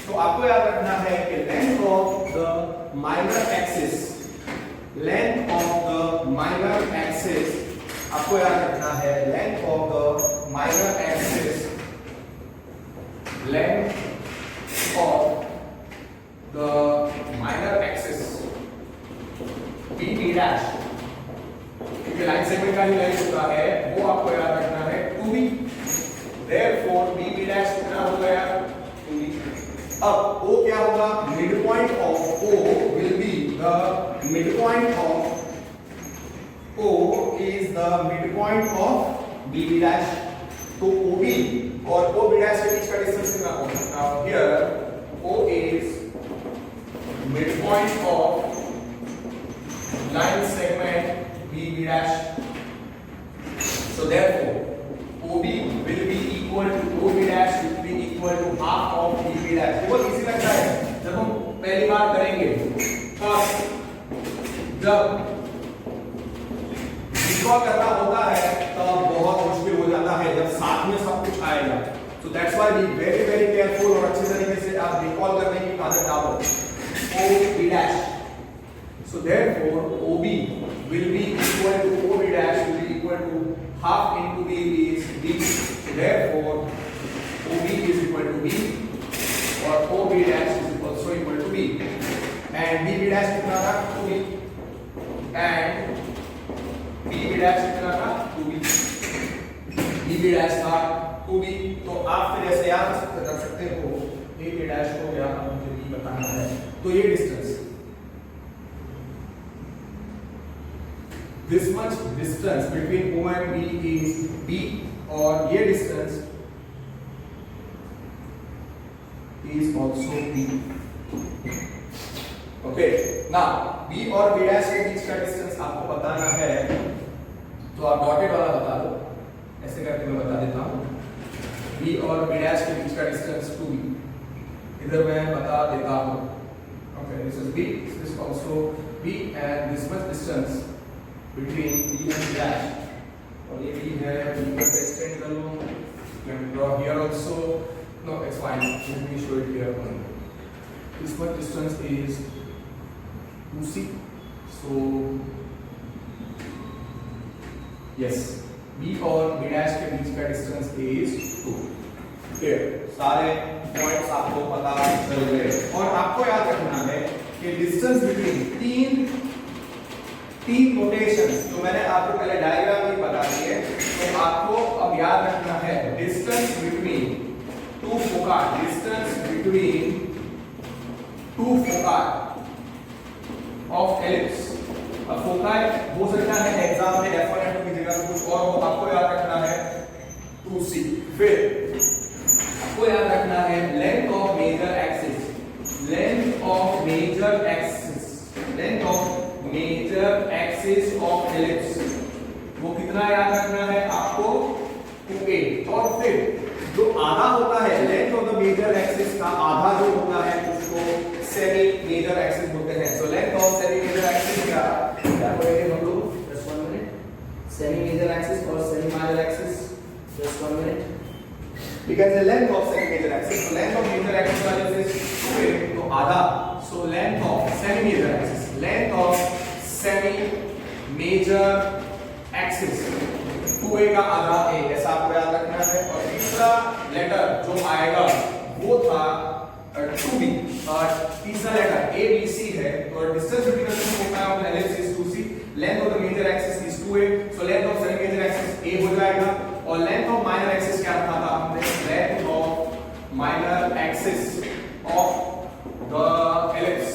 Speaker 1: तो आपको याद रखना है कि length of the minor axis. Length of the minor axis. आपको याद रखना है length of the minor axis. Length of the minor axis B dash क्योंकि लाइन सेगमेंट का ही लेंथ होता है वो आपको याद रखना है 2B. Therefore B dash कितना हो गया? 2B. अब O क्या होगा? Midpoint of O will be the midpoint of O is the midpoint of B dash. तो OB और OB dash के बीच का डिस्टेंस कितना होगा? Now here O is midpoint of line segment B dash. So therefore equal to half of B B dash. बहुत easy लगता है जब हम पहली बार करेंगे, और जब विड्रॉ करना होता है तब बहुत मुश्किल हो जाता है जब साथ में सब कुछ आएगा। So that's why be very very careful और अच्छे तरीके से आप रिकॉल करने की आदत डालो। O B dash, so therefore OB will be equal to OB dash will be equal to half into B is B, so therefore OB is equal to B और OB dash is also equal to B, and BB dash कितना था 2B and BB dash कितना था 2B, BB dash था 2B। तो आप फिर ऐसे याद रख सकते हो AB dash को क्या मुझे B बताना है, तो ये distance this much distance between O and B is B, और ये distance is also B। Okay, now B और B dash के बीच का distance आपको बताना है, तो आप डॉटेड वाला बता दो, ऐसे करके मैं बता देता हूँ। B और B dash के बीच का distance 2B, इधर मैं बता देता हूँ। Okay, this is B, this is also B, and this much distance between B and dash, और ये B है, B को extend कर लो, you can draw here also, no it's fine, let me show it here only। This much distance is 2C, so yes, B और B dash के बीच का distance is 2। फिर सारे पॉइंट्स आपको पता चल गए, और आपको याद रखना है कि डिस्टेंस बिटवीन तीन नोटेशंस जो मैंने आपको पहले डायग्राम में बता दी है, तो आपको अब याद रखना है distance between two foci, distance between two foci of ellipse. अब फोकाई हो सकता है एग्जाम में F1 F2 की जगह कुछ और हो, आपको याद रखना है 2C। फिर आपको याद रखना है length of major axis, length of major axis, length of major axis of ellipse, वो कितना याद रखना है आपको 2a। और फिर जो आधा होता है length of the major axis का आधा जो होता है उसको सेमी मेजर एक्सिस बोलते हैं। So length of semi major axis क्या बोलेंगे हम लोग, just 1 minute, semi major axis और semi minor axis, just 1 minute, because the length of semi major axis, so length of major axis वाले से 2a तो आधा, so length of semi major axis, length of semi major axis 2a का आधा a, ऐसा आपको याद रखना है। और तीसरा लेटर जो आएगा वो था 2b, और तीसरा लेटर a b c है, तो distance between the two foci of ellipse is 2c, length of the major axis is 2a, so length of semi major axis a हो जाएगा, और लेंथ ऑफ माइनर एक्सिस क्या रखा था हमने, length of minor axis of the ellipse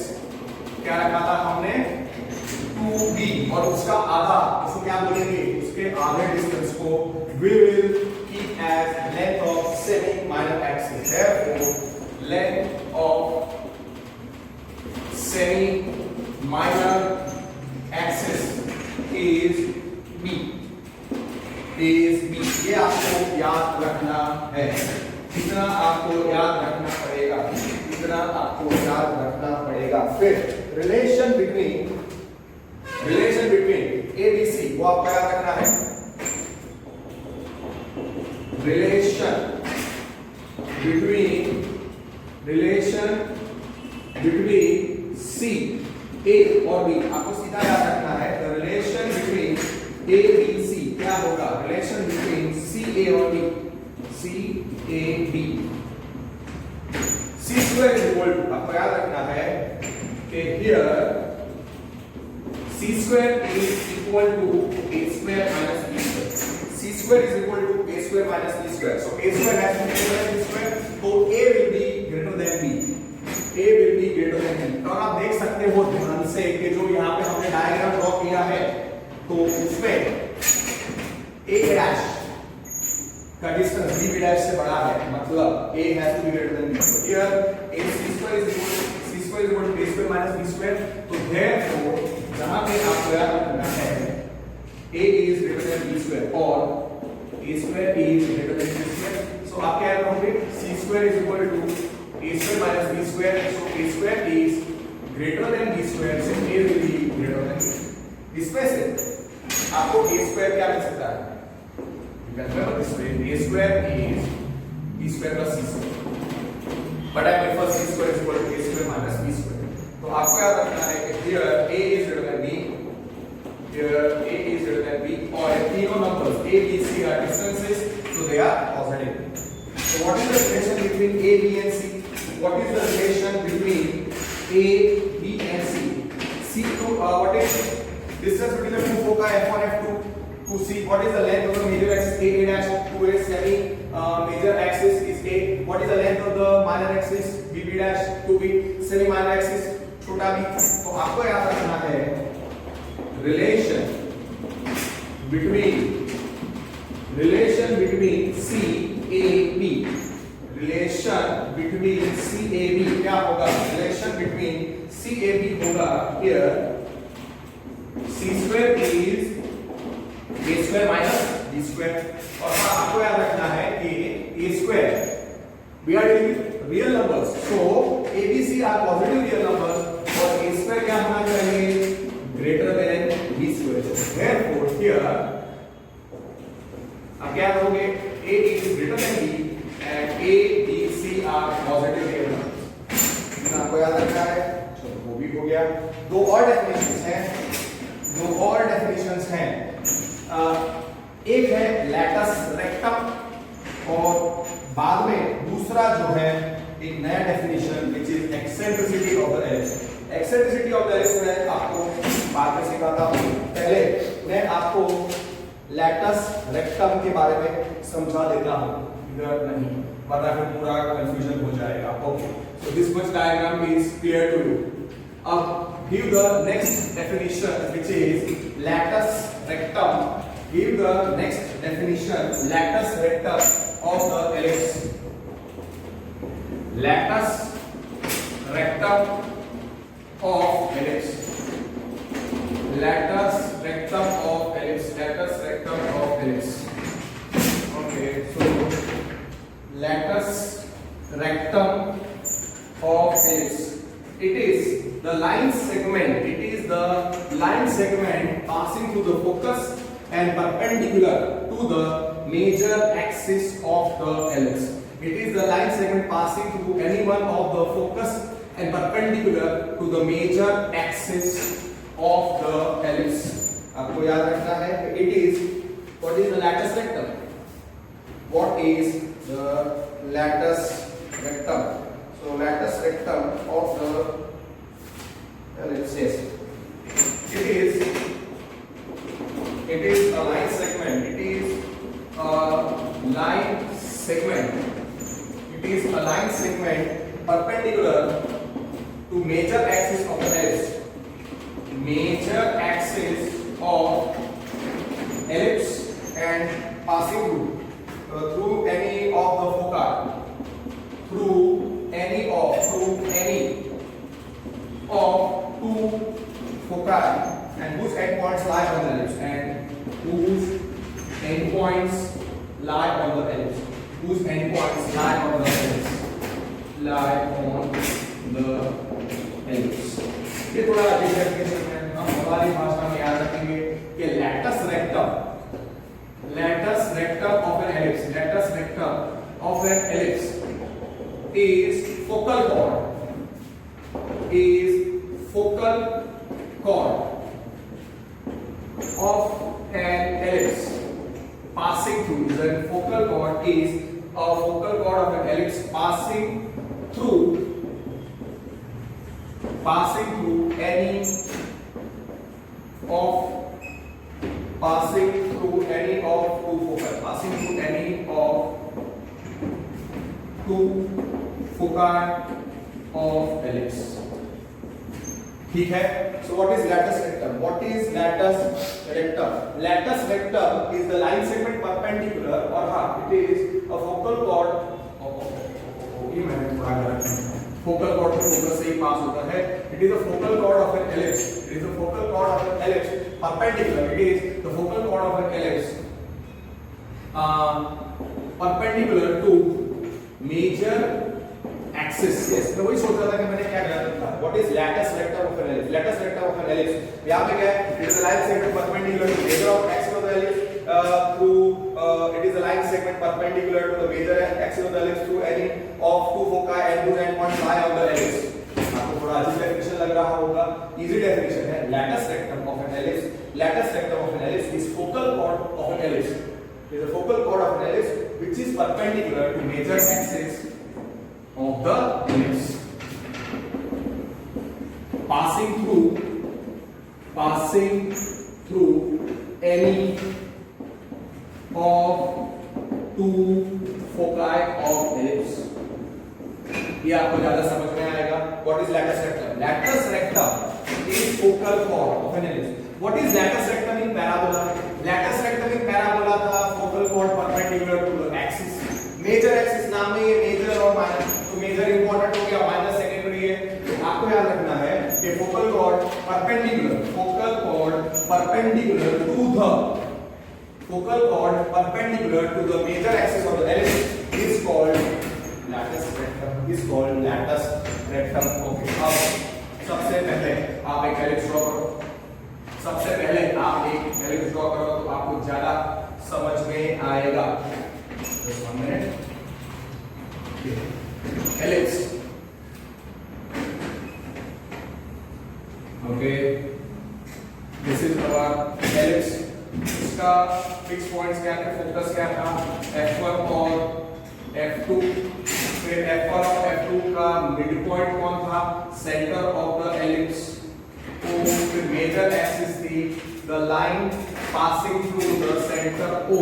Speaker 1: क्या रखा था हमने 2b, और उसका आधा, उसको क्या बोलेंगे, उसके आधे डिस्टेंस को we will keep as length of semi minor axis, therefore length of semi minor axis is b, is b। ये आपको याद रखना है, इतना आपको याद रखना पड़ेगा, इतना आपको याद रखना पड़ेगा। फिर रिलेशन बिटवीन ABC वो आपको याद रखना है, रिलेशन बिटवीन C A और B आपको सीधा याद रखना है। The relation between A B C क्या होगा, रिलेशन बिटवीन C A और B, C A B, C square is equal to, आपको याद रखना है कि here C square is equal to A square minus B square, C square is equal to A square minus B square, so A square has to be greater than B square, तो A will be greater than B, A will be greater than B। और आप देख सकते हो ध्यान से कि जो यहाँ पे हमने डायग्राम ड्रॉ किया है, तो उसमें A डैश का डिस्टेंस B डैश से बड़ा है, मतलब A has to be greater than B, so here A C square is equal to A square minus B square, तो therefore जहाँ पे आपको याद रखना है A is greater than B square और A square is greater than B square, so आप क्या याद रखोगे, C square is equal to a square minus b square. So a square is greater than b square, so a will be greater than b. इसमें से आपको a square क्या मिल सकता है? You can remember this way. A square is b square plus c square. But I prefer c square is equal to a square minus b square. तो आपको याद रखना है कि here a is greater than b, here a is greater than b, और तीनों numbers a, b, c are distances, so they are positive. So what is the relation between a, b and c? What is the relation between a, b and c? C to what is distance between the two foci f1 f2 to c? What is the length of the major axis a dash? To a semi major axis is a. What is the length of the minor axis b dash? To b semi minor axis छोटा b. तो आपको याद रखना है relation between CAB, relation between CAB क्या होगा? Relation between CAB होगा here c square is a square minus b square. और आपको याद रखना है कि a square we are dealing with real numbers, so ABC are positive real numbers और a square क्या होना चाहिए? Greater than b square. Therefore here अब क्या करोगे? a is greater than b and a, b, c are positive real numbers. आपको याद रखना है. चलो वो भी हो गया. दो और डेफिनेशंस हैं. एक है लैटस रेक्टम और बाद में दूसरा जो है एक नया definition which is eccentricity of the ellipse. Eccentricity of the ellipse मैं आपको बाद में सिखाता हूं. पहले मैं आपको लैटस रेक्टम के बारे में समझा देता हूं. इधर नहीं वरना फिर पूरा कंफ्यूजन हो जाएगा. Okay, so this much diagram is clear to you. अब give the next definition which is latus rectum. Give the next definition latus rectum of the ellipse. Latus rectum of ellipse. Latus rectum of ellipse. Latus rectum of ellipse. Okay, so latus rectum of ellipse. It is the line segment. It is the line segment passing through the focus and perpendicular to the major axis of the ellipse. It is the line segment passing through any one of the focus and perpendicular to the major axis of the ellipse. आपको याद रखना है कि it is what is the latus rectum? What is the latus rectum? So latus rectum of the ellipse is it is a line segment. It is a line segment. It is a line segment perpendicular to major axis of the ellipse. Major axis of ellipse and passing through any of the foci. Through any of two foci and whose endpoints lie on the ellipse and whose endpoints lie on the ellipse. Whose endpoints lie on the ellipse. Lie on the ellipse. ये थोड़ा differentiation है. हम हमारी भाषा में याद रखेंगे कि latus rectum of an ellipse. Latus rectum of an ellipse is focal chord. Of an ellipse passing through. The focal chord is a focal chord of an ellipse passing through any of two foci. Passing through any of two foci of ellipse. ठीक है. So what is latus rectum? What is latus rectum? Latus rectum is the line segment perpendicular or it is a focal chord. ये मैंने थोड़ा गलत किया. Focal chord to focus से ही पास होता है. It is a focal chord of an ellipse. It is a focal chord of an ellipse perpendicular. It is the focal chord of an ellipse perpendicular to major axis. Yes, मैं वही सोच रहा था कि मैंने क्या किया था। What is latus rectum of an ellipse? Latus rectum of an ellipse यहां पे क्या है? It is a line segment perpendicular to major of axis of the ellipse through it is a line segment perpendicular to the major axis of the ellipse through any of two foci and whose endpoints lie on the ellipse। आपको थोड़ा अजीब definition लग रहा होगा, easy definition है। Latus rectum of an ellipse, latus rectum of an ellipse is focal chord of an ellipse, is a focal chord of an ellipse which is perpendicular to major axis of the ellipse, passing through any of two foci of ellipse। ये आपको ज्यादा समझ में आएगा। What is latus rectum? Latus rectum is focal chord of an ellipse. What is latus rectum in parabola? Latus rectum in parabola था focal chord perpendicular to the axis। Major axis नाम में ये major और minor, तो major important हो गया, minor secondary है। तो आपको याद रखना है कि focal chord perpendicular to the major axis of the ellipse is called latus rectum। Okay, अब सबसे पहले आप एक एलिप्स ड्रॉ करो। तो आपको ज्यादा समझ में आएगा। Just 1 minute। Ellipse, okay, this is our ellipse. इसका फिक्स पॉइंट्स क्या थे, फोकस क्या था, F1 और F2। फिर F1 और F2 का मिड पॉइंट कौन था, सेंटर ऑफ द एलिप्स। तो फिर मेजर एक्सिस थी the line passing through the center O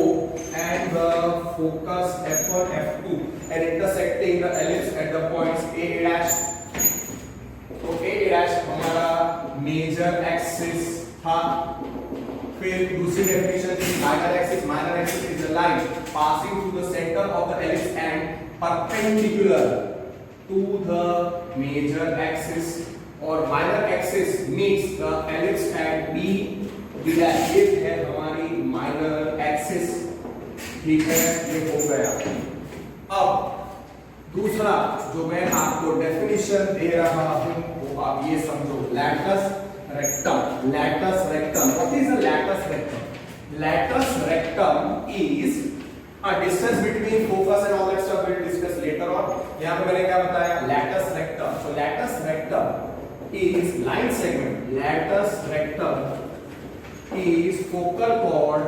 Speaker 1: and the focus F1 F2 and intersecting the ellipse at the points A dash। तो A dash हमारा major axis था। फिर दूसरी definition थी minor axis is a line passing through the centre of the ellipse and perpendicular to the major axis, और minor axis meets the ellipse at B dash. ये है हमारी minor axis, ठीक है, ये हो गया। अब दूसरा जो मैं आपको डेफिनेशन दे रहा हूं वो आप ये समझो, latus rectum. What is a latus rectum? Latus rectum is a distance between focus and all that stuff we'll discuss later on। यहाँ पे मैंने क्या बताया, latus rectum। So latus rectum is line segment। Latus rectum is focal chord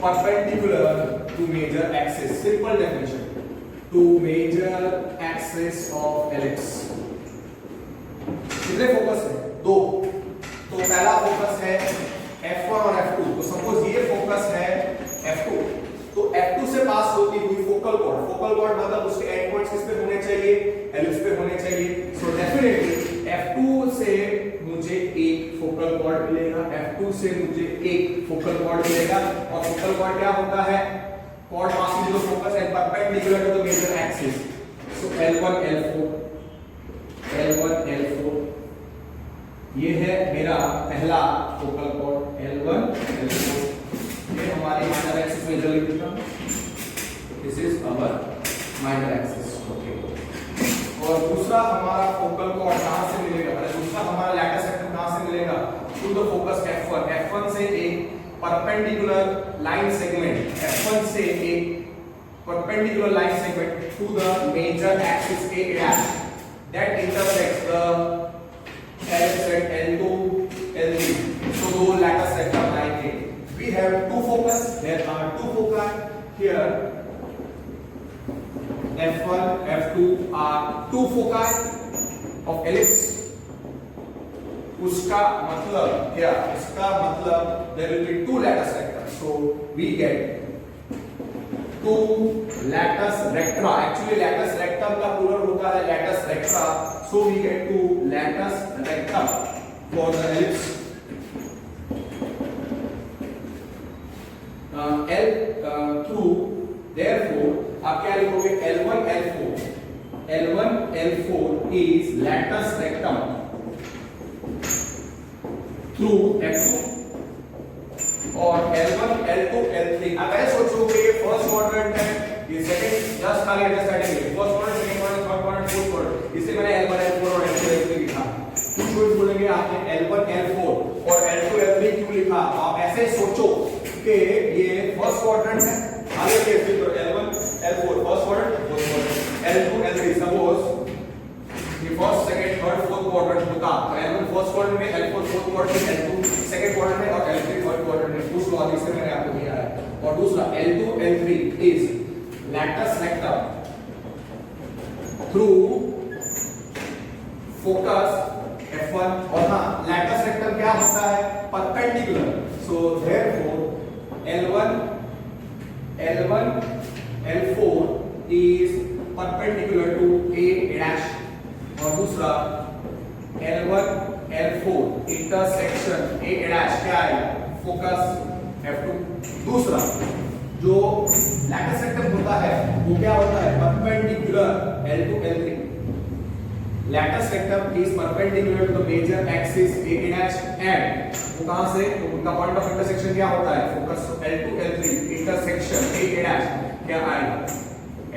Speaker 1: perpendicular to major axis। Simple definition, to major axis of ellipse। कितने focus है, 2। तो पहला focus है F1 और F2। तो सपोज ये फोकस है F2, तो F2 से पास होती हुई फोकल कॉर्ड मतलब उसके एंड पॉइंट्स किस पे होने चाहिए, एलिप्स पे होने चाहिए। सो डेफिनेटली F2 से मुझे एक फोकल कॉर्ड मिलेगा, F2 से मुझे एक फोकल कॉर्ड मिलेगा। और फोकल कॉर्ड क्या होता है, chord passing through the focus and perpendicular to the major axis. So L1 L4 ये है मेरा पहला फोकल कॉर्ड L1 L4। ये हमारी माइनर एक्सिस में चल रही है, this is our minor axis. Okay, और दूसरा हमारा फोकल कॉर्ड कहां से मिलेगा, दूसरा हमारा लैटस रेक्टम कहां से मिलेगा, टू द फोकस F1 से एक परपेंडिकुलर लाइन सेगमेंट, F1 से एक perpendicular line segment to the major axis A dash that intersects the ellipse at L2 L3। so दो latus rectum like it, we have two focus, there are two foci here, F1 F2 are two foci of ellipse। उसका मतलब क्या, इसका मतलब there will be two latus recta, so we get two latus recta। actually latus rectum का plural होता है latus recta, so we get two latus recta for the ellipse। therefore आप क्या लिखोगे, L1 L4 is latus rectum through F2 और L1 L2 L3। अब ऐसे सोचोगे ये फर्स्ट क्वाड्रेंट है, जस्ट खाली अंडरस्टैंडिंग है, first quadrant, second quadrant, third quadrant, fourth quadrant, इससे मैंने L1 L4 और L2 L3 लिखा। कुछ लोग बोलेंगे आपने L1 L4 और L2 L3 क्यों लिखा? आप ऐसे सोचो कि ये फर्स्ट क्वाड्रेंट है, आगे के फिर L1 L4 first quadrant, fourth quadrant, L2 L3 suppose ये first second third fourth quadrant होता, तो L1 फर्स्ट क्वाड्रेंट में, L4 फोर्थ क्वाड्रेंट में, L2 सेकंड क्वाड्रेंट में और L3 थर्ड क्वाड्रेंट में। उस लॉजिक से मैंने आपको दिया है। और दूसरा L2 L3 is latus rectum through focus F1 और हां लैटस रेक्टम क्या होता है? Perpendicular. So therefore L1 L4 is perpendicular to A dash और दूसरा L1 L4 intersection A dash क्या है? Focus F2। दूसरा जो लैटस रेक्टम होता है वो क्या होता है? Perpendicular L2 L3। Latus rectum is perpendicular to the major axis A dash and वो कहां से? तो उनका पॉइंट ऑफ इंटरसेक्शन क्या होता है? Focus L2 L3 intersection A dash क्या आएगा?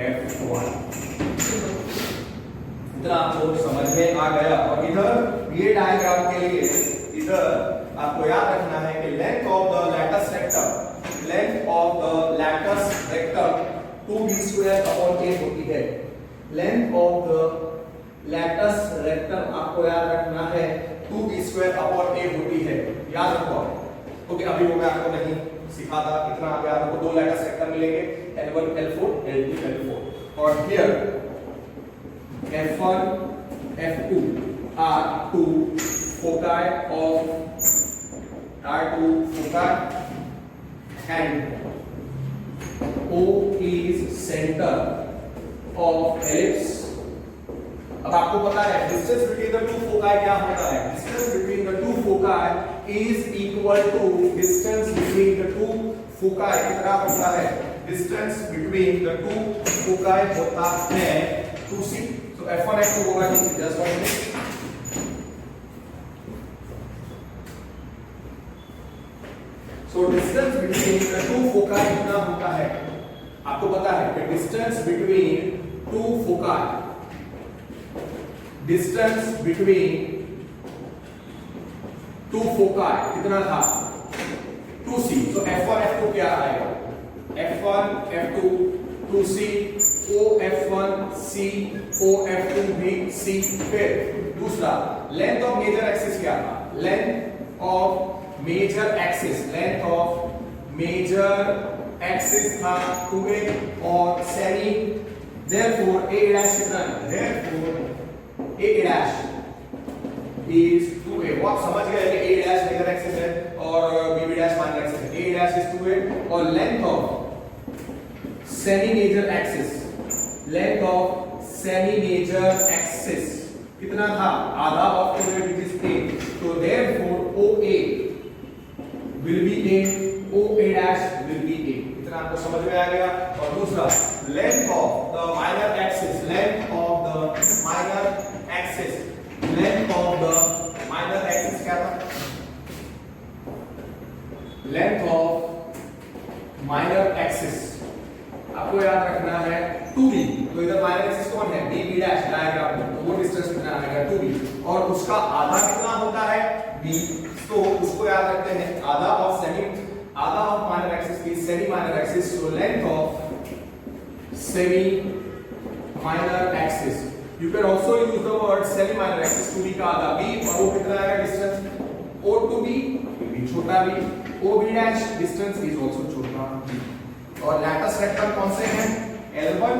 Speaker 1: F1। इतना आपको समझ में आ गया। और इधर ये डायग्राम के लिए इधर आपको याद रखना है कि length of the latus rectum 2b² upon a होती है। Length of the latus rectum आपको याद रखना है 2b² अपॉन a होती है, याद रखो। ओके, अभी वो मैं आपको नहीं सिखाता, इतना आप याद रखो। दो लैटस रेक्टम मिलेंगे L1 L4 L2 L4 और here F1 F2 are two foci and O is center of ellipse। अब आपको पता है distance between the two foci क्या होता है? Distance between the two foci is equal to distance between the two foci कितना होता है? Distance between the two foci होता है 2c। तो F1 F2 होगा किसी just one minute. So distance between the two foci कितना होता है? आपको पता है कि distance between two foci, distance between two foci कितना था? 2c। तो F1 F2 क्या आएगा? F1 F2 2c, OF1 c, OF2 भी c। फिर दूसरा लेंथ ऑफ मेजर एक्सिस क्या था? लेंथ ऑफ मेजर एक्सिस था 2a और सेमी, देयरफॉर a डैश कितना है? Therefore a dash is 2a। वो आप समझ गए कि a डैश मेजर एक्सिस है और b डैश माइनर एक्सिस है। a डैश is 2a और length of semi major axis कितना था? आधा of 2a which is a। तो therefore OA will be a, OA dash will be a। इतना आपको समझ में आ गया। और दूसरा length of the minor axis क्या था? लेंथ ऑफ माइनर एक्सिस आपको याद रखना है 2b। तो इधर माइनर एक्सिस कौन है? b डैश डायग्राम में, तो वो डिस्टेंस कितना आएगा? 2b और उसका आधा कितना होता है? b। तो उसको याद रखते हैं आधा ऑफ माइनर एक्सिस की semi minor axis. So length of semi minor axis, you can also use the word semi minor axis. 2b का आधा b और वो कितना आएगा डिस्टेंस? o to b भी छोटा b, o b dash distance is also छोटा b। और लैटस रेक्टम कौन से हैं? L1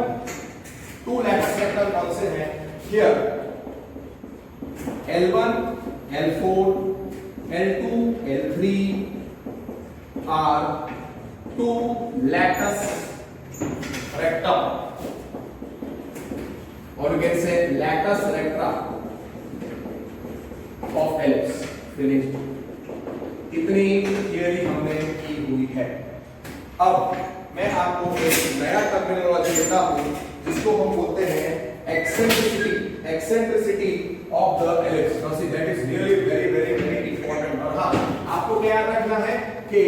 Speaker 1: टू लैटस रेक्टम कौन से हैं? Here L1 L4 L2 L3 are two lattice recta, or you can say lattice recta of ellipse। Finish. इतनी theory हमने की हुई है। अब मैं आपको एक नया टर्मिनोलॉजी देता हूं जिसको हम बोलते हैं eccentricity of the ellipse. Now see that is really very important. और हां, आपको क्या याद रखना है कि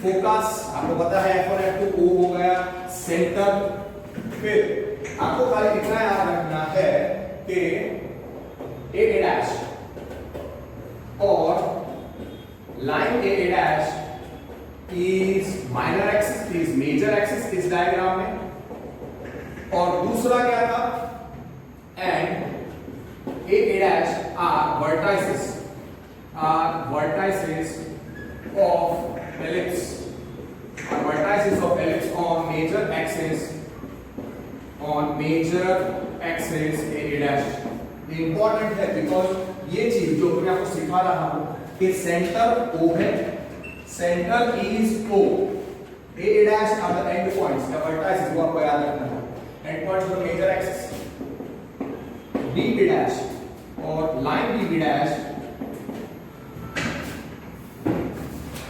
Speaker 1: फोकस आपको पता है F1 F2 O हो गया, सेंटर फिर आपको खाली इतना याद रखना है कि ए डैश और line A dash is minor axis, is major axis इस डायग्राम में, और दूसरा क्या था, and A dash are vertices of ellipse, are vertices of ellipse on major axis a dash. Important है बिकॉज ये चीज जो मैं आपको सिखा रहा हूं कि सेंटर O है, centre is O, a dash are the end points, the vertices, वो आपको याद रखना है, end points of the major axis. b dash और line b dash,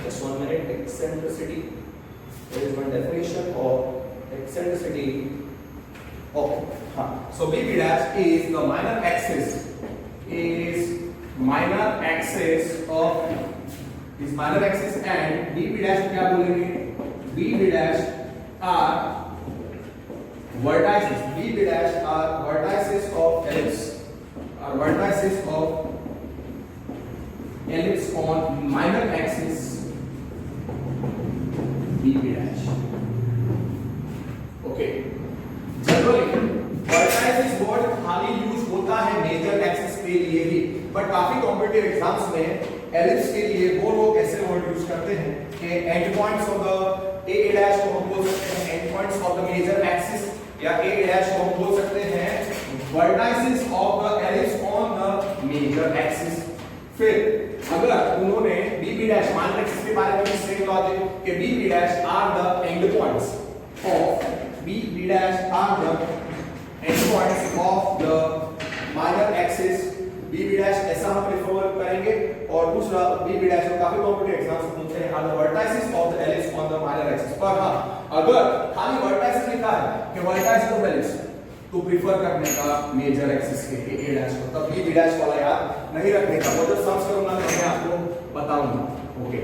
Speaker 1: just 1 minute, eccentricity, there is one definition of eccentricity. Okay, so b dash is the minor axis and b dash क्या बोलेंगे, b dash are vertices, b dash are vertices of ellipse on minor axis b dash. Okay, generally vertices word खाली use होता है major axis के लिए ही, but काफी competitive exams में ellipse के लिए वो लोग ऐसे वर्ड यूज करते हैं कि end points of the A dash को हम बोल सकते हैं end points of the major axis, या ए डैश को हम बोल सकते हैं vertices of the ellipse on the major axis. फिर अगर उन्होंने बी डैश मान एक्सिस के बारे में भी सेम लॉजिक कि B dash are the end points of b dash are the end points of the minor axis, b dash ऐसा हम प्रेफर करेंगे, और दूसरा b dash को काफी कॉम्पिटिटिव एग्जाम्स पूछते हैं are the vertices of the ellipse on the minor axis. पर हाँ, अगर खाली vertices लिखा है कि vertices of ellipse, तो प्रेफर करने का मेजर एक्सिस के a dash को, तब b dash वाला याद नहीं रखने का, वो जो सम्स करूंगा तो मैं आपको बताऊंगा. Okay,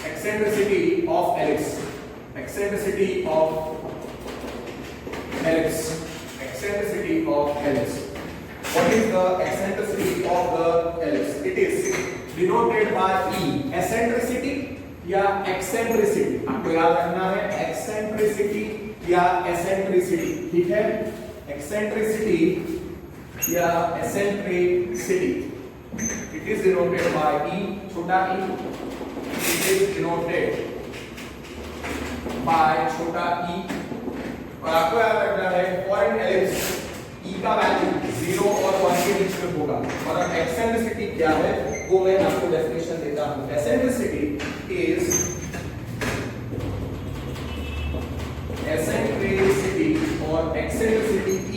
Speaker 1: eccentricity of ellipse, eccentricity of ellipse. What is the eccentricity of the ellipse? It is denoted by E. eccentricity या eccentricity, आपको याद रखना है eccentricity या eccentricity, ठीक है, eccentricity या eccentricity. It is denoted by E, छोटा e. It is denoted by छोटा e, और आपको याद रखना है for an ellipse e का वैल्यू 0 और 1 के बीच में होगा, और eccentricity क्या है वो मैं आपको डेफिनेशन देता हूं. eccentricity or eccentricity E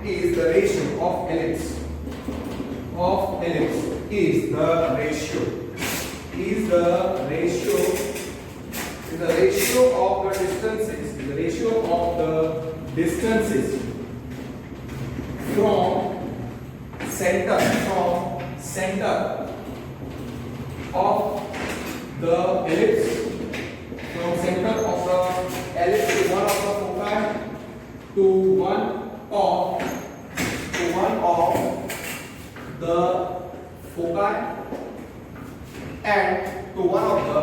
Speaker 1: is the ratio of ellipse is the ratio of the distances from center of the ellipse, to one of the foci, to one of the foci, and to one of the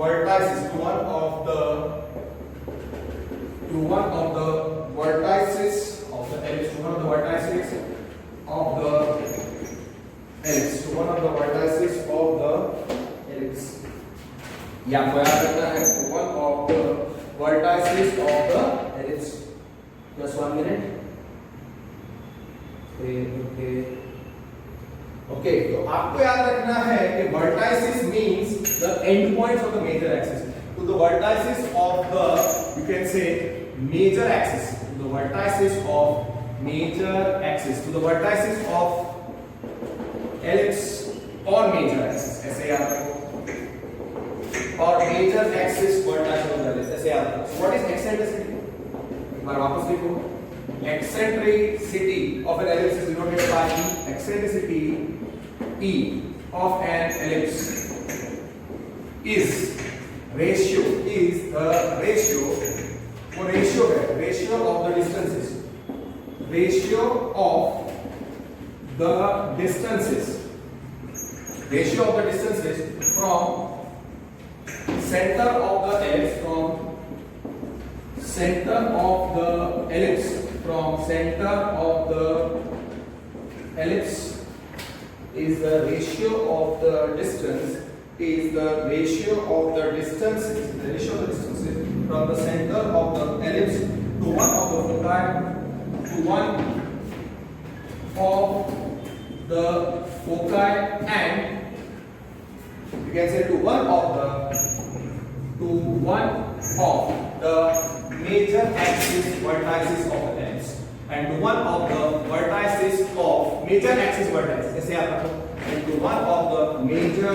Speaker 1: vertices, to one of the vertices of the ellipse, to one of the vertices of the ellipse. या आपको याद रखना है to one of the vertices of the ellipse. Just 1 minute. Okay, तो आपको याद रखना है कि vertices means the end points of the major axis. To the vertices of the, you can say, major axis. To the vertices of major axis. To the vertices of ellipse or major axis. ऐसे याद रखो. Or major axis vertices of the ellipse. ऐसे याद रखो. So what is eccentricity? एक बार वापस लिखो. Eccentricity of an ellipse is denoted by E. Eccentricity E of an ellipse is ratio of the distances from center of the ellipse is the ratio of the distances from the center of the ellipse to one of the foci and you can say to one of the major axis vertices of the ellipse and to one of the vertices of major axis vertices जैसे आप रखो and to one of the major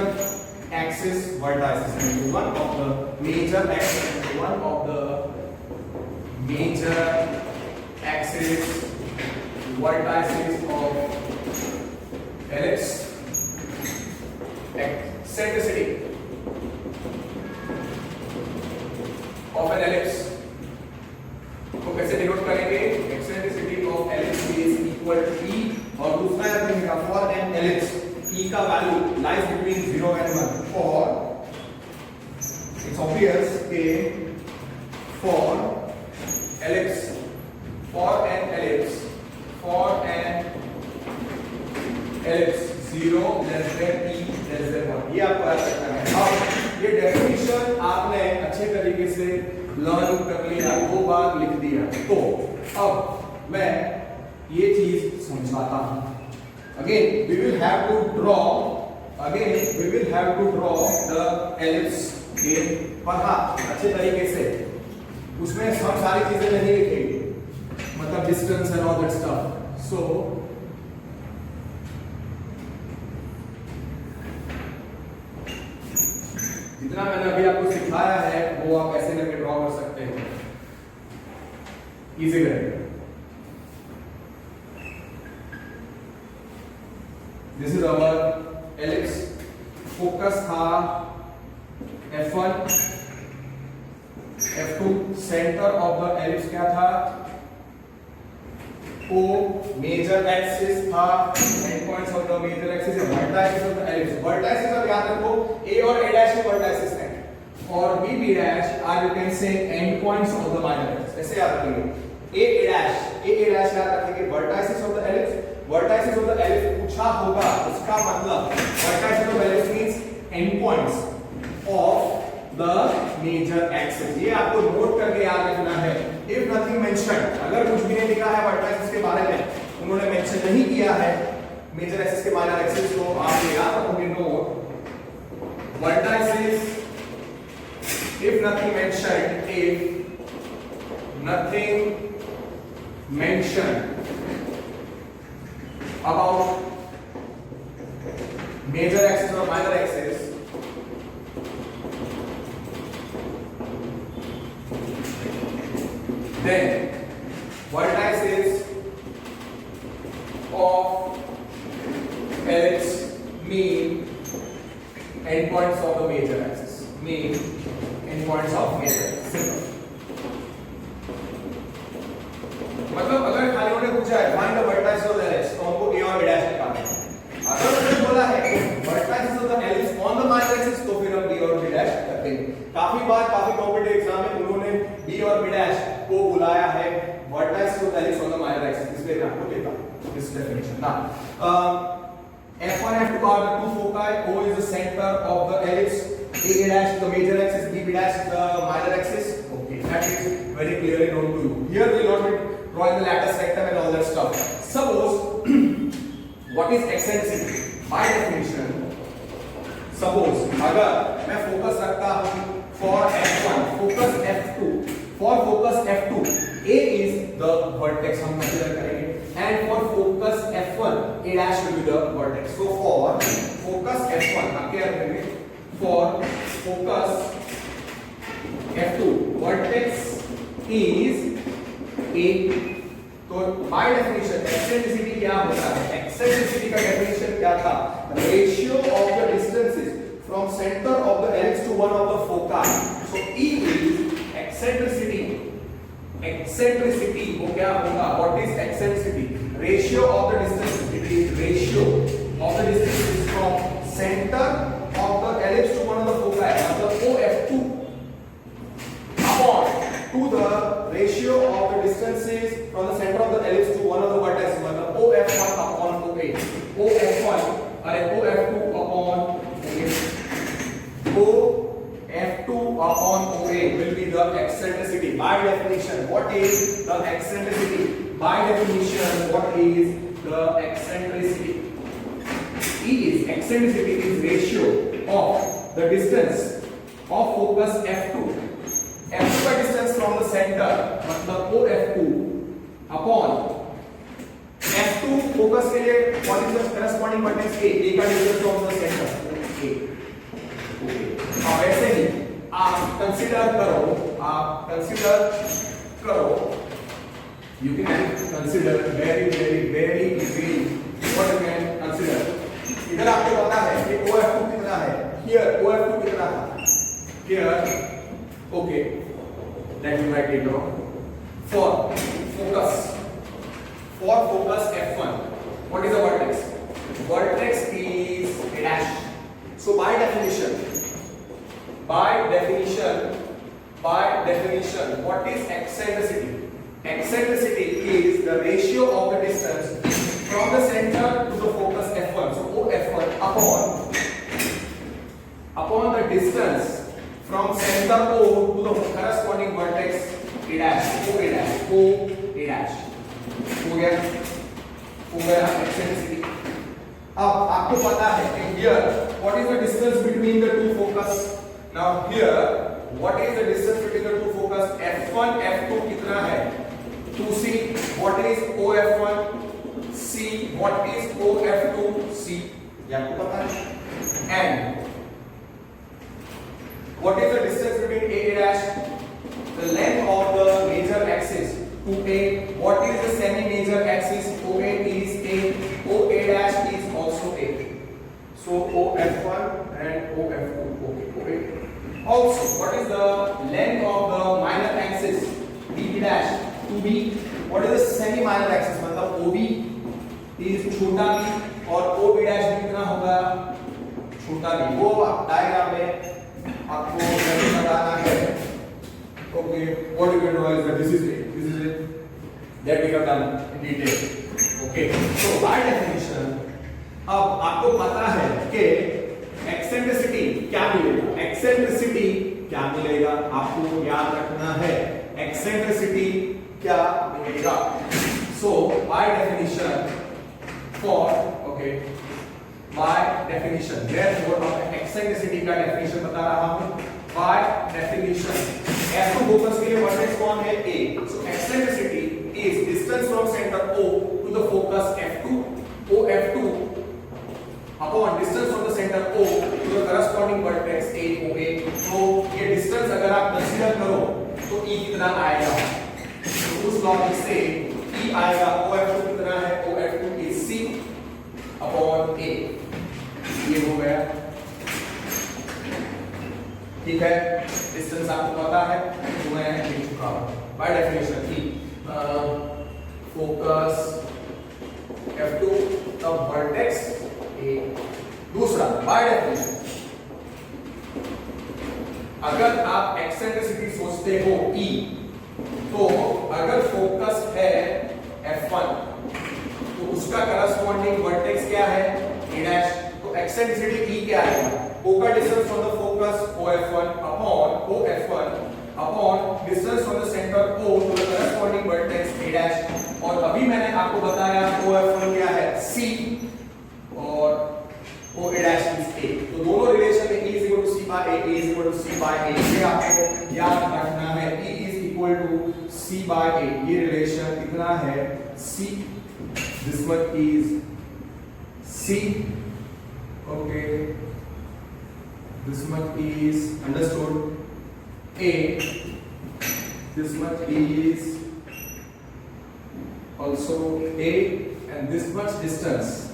Speaker 1: axis vertices and to one of the major axis vertices of ellipse eccentricity of an ellipse को कैसे denote करेंगे eccentricity of ellipse is equal to E और दूसरा याद रखिएगा for an ellipse E का value lies between 0 and 1 for it's obvious कि for an ellipse 0 less than E less than 1 ये आपको याद रखना है। अब ये डेफिनेशन आपने अच्छे तरीके से लर्न कर लिया, 2 बार लिख दिया, तो अब मैं ये चीज समझाता हूं। Again we will have to draw the ellipse पर हाँ अच्छे तरीके से उसमें सब सारी चीजें नहीं लिखेंगे, मतलब distance and all that stuff. So जितना मैंने अभी आपको सिखाया है वो आप ऐसे करके ड्रॉ कर सकते हो, इजी रहेगा। This is our ellipse, focus था F1 F2, centre of the ellipse क्या था O, मेजर एक्सिस था, end points of the major axis या vertices of the ellipse. Vertices अब याद रखो A और A डैश के वर्टाइसेस हैं और B B dash are you can say end points of the minor axis, ऐसे याद रखेंगे। A A डैश याद रखेंगे vertices of the ellipse. Vertices of the ellipse पूछा होगा, उसका मतलब vertices of ellipse means end points of the major axis. ये आपको नोट करके याद रखना है। इफ नथिंग मेंशन्ड, अगर कुछ भी नहीं लिखा है वर्टाइसेस के बारे में, उन्होंने मेंशन नहीं किया है मेजर एक्सिस के माइनर एक्सिस, तो आप ये याद रखोगे note vertices if nothing mentioned about major axis or minor axis, then vertices of ellipse mean endpoints of the major axis, mean endpoints of major axis। मतलब अगर खाली उन्होंने पूछा है find the vertices of the ellipse, तो हमको A और A dash निकालना है। अगर उन्होंने बोला है vertices of the ellipse on the minor axis, तो फिर हम B और B डैश करते हैं। काफी बार काफी कॉम्पिटिटिव एग्जाम में उन्होंने B और B डैश को बुलाया है vertices of the ellipse on the minor axis, इसलिए मैं आपको देता हूं this definition. Now F1 F2 are the two foci, O is the center of the ellipse, A dash the major axis, B dash the minor axis. Okay, that is very clearly known to you. Here we will not be drawing the lattice rectum and all that stuff. Suppose what is eccentricity? By definition, suppose अगर मैं focus रखता हूँ for F1, focus F2, for focus F2, A is the vertex हम consider करेंगे, and for focus F1, A dash will be the vertex. So for focus F1, आप क्या करेंगे? For focus F2, vertex is A, तो तो by definition eccentricity क्या होता है? एक्सेंट्रिसिटी का डेफिनेशन क्या था? Ratio of the distances from centre of the ellipse to one of the foci. So E is eccentricity. Eccentricity वो क्या होगा? What is eccentricity? Ratio of the distance. It is ratio of the distances from centre of the ellipse to one of the foci, मतलब OF2 upon to the ratio of the distances from the center of the ellipse to one of the vertices, मतलब OF1 upon OA. OF1 और OF2 upon OA. OF2 upon OA will be the eccentricity. By definition, what is the eccentricity? By definition, what is the eccentricity? E is eccentricity is ratio of the distance of focus F2. F2 का distance from the center मतलब OF2 upon F2 focus के लिए what is the corresponding vertex A? A का distance from the center A. Okay. अब ऐसे ही आप consider करो you can consider very easily what you can consider. इधर आपको पता है कि OF2 कितना है, here OF2 कितना था, here okay, let me write it down. For focus F1, what is the vertex? Vertex is a dash. So by definition, what is eccentricity? Eccentricity is the ratio of the distance from the center to the focus F1. So OF1 upon the distance from center O to the corresponding vertex A dash, OA dash. हो गया eccentricity. अब आपको पता है कि here what is the distance between the two focus? Now here what is the distance between the two focus? F1 F2 कितना है? 2C. What is OF1? C. What is OF2? C. ये आपको पता है. And what is the distance between A dash? The length of the major axis to A. What is the semi-major axis? OA is A. OA dash is also A. So OF1 and OF2. Okay. OA. Also, what is the length of the minor axis? BB dash to B. What is the semi-minor axis? मतलब OB is छोटा b और OB dash भी कितना होगा? छोटा b. वो diagram में आपको बताना है. Okay, what you can do is that this is it that we have done in detail. Okay, so by definition अब आपको पता है कि एक्सेंट्रिसिटी क्या मिलेगा आपको याद रखना है. एक्सेंट्रिसिटी क्या मिलेगा? So by definition therefore eccentricity का डेफिनेशन बता रहा हूं. By definition F2 focus के लिए vertex कौन है? A. So eccentricity is distance from center O to the focus F2 OF2 upon distance from the center O to the corresponding vertex A OA. तो ये distance अगर आप consider करो तो E कितना आएगा? तो उस लॉजिक से E आएगा OF2 कितना है? OF2 is C upon A. ये हो गया. ठीक है, डिस्टेंस आपको पता है तो मैं लिख चुका हूं. बाय डेफिनेशन की focus F2 the vertex A. दूसरा बाय डेफिनेशन अगर आप एक्सेंट्रिसिटी सोचते हो E तो अगर फोकस है F1 तो उसका करस्पॉन्डिंग वर्टेक्स क्या है? A dash. तो एक्सेंट्रिसिटी E क्या है? O का distance from the focus OF1 upon distance from the center O to the corresponding vertex A dash. और अभी मैंने आपको बताया OF1 क्या है? C और OA dash is A. तो दोनों रिलेशन में E is equal to C by A, A is equal to C by A. ये आपको याद रखना है. E is equal to C by A. ये रिलेशन कितना है? C. This one is C. Okay. This much is understood. A. This much is also A, and this much distance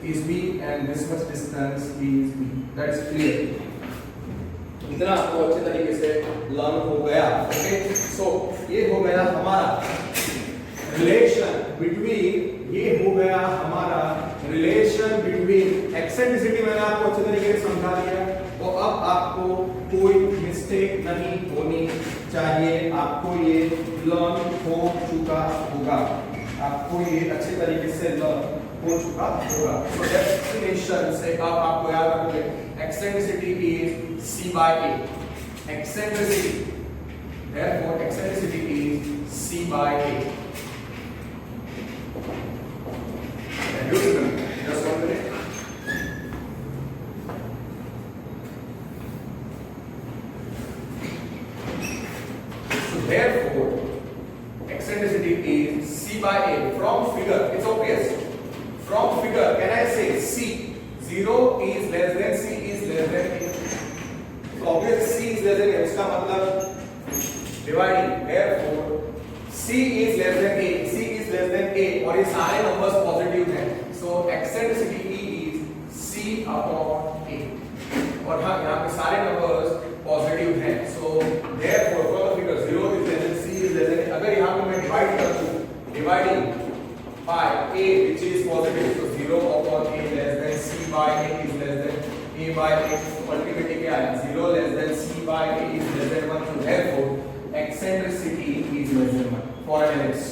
Speaker 1: is B, and this much distance is B. That is clear. इतना आपको अच्छे तरीके से learn हो गया. Okay, सो ये हो गया हमारा रिलेशन बिटवीन, ये हो गया हमारा रिलेशन बिटवीन एक्सेंट्रिसिटी. मैंने आपको अच्छे तरीके से समझा दिया. तो अब आपको कोई मिस्टेक नहीं होनी चाहिए. आपको ये लर्न हो चुका होगा. आपको ये अच्छे तरीके से लर्न हो चुका होगा. तो डेफिनेशन से अब आपको याद रखोगे eccentricity is C by A. Eccentricity, therefore eccentricity is C by A. Can you remember? Just 1 minute. So therefore eccentricity is C by A. From figure, it's obvious. From figure, can I say C? 0 is less than C is less than A. Obvious C is less than A. इसका मतलब dividing. Therefore C is less than A. C is less than A. और ये सारे numbers positive हैं. So eccentricity is C upon A. और हाँ, यहाँ पे सारे numbers positive हैं. So therefore from the figure 0 is less than C is less than A. अगर यहाँ पे मैं divide कर दूँ, dividing by A which is positive, so 0 upon A less than C by A is less than A by A. Ultimately क्या है? 0 less than C by A is less than 1. So therefore eccentricity is less than 1 for an ellipse.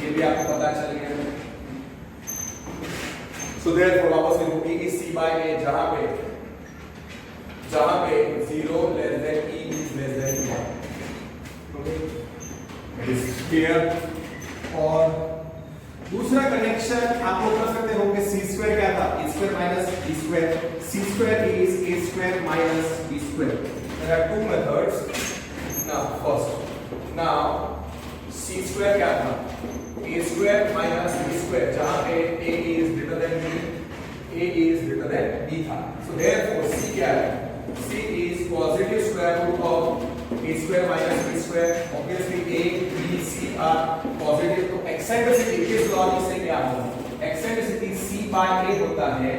Speaker 1: ये भी आपको पता चल गया. So therefore वापस लिखो A is C by A जहाँ पे 0 less than E is less than 1. Okay, it is clear. और दूसरा कनेक्शन आप लोग कर सकते होंगे. C square क्या था? A square minus B square. C square is A square minus B square. There are two methods. Now now C square क्या था? A square minus B square जहाँ पे A is greater than B, A is greater than B था. So therefore C क्या है? C is positive square root of A square minus B square. Obviously A, B, C are positive. तो eccentricity किस law से क्या होगा? Eccentricity C by A होता है.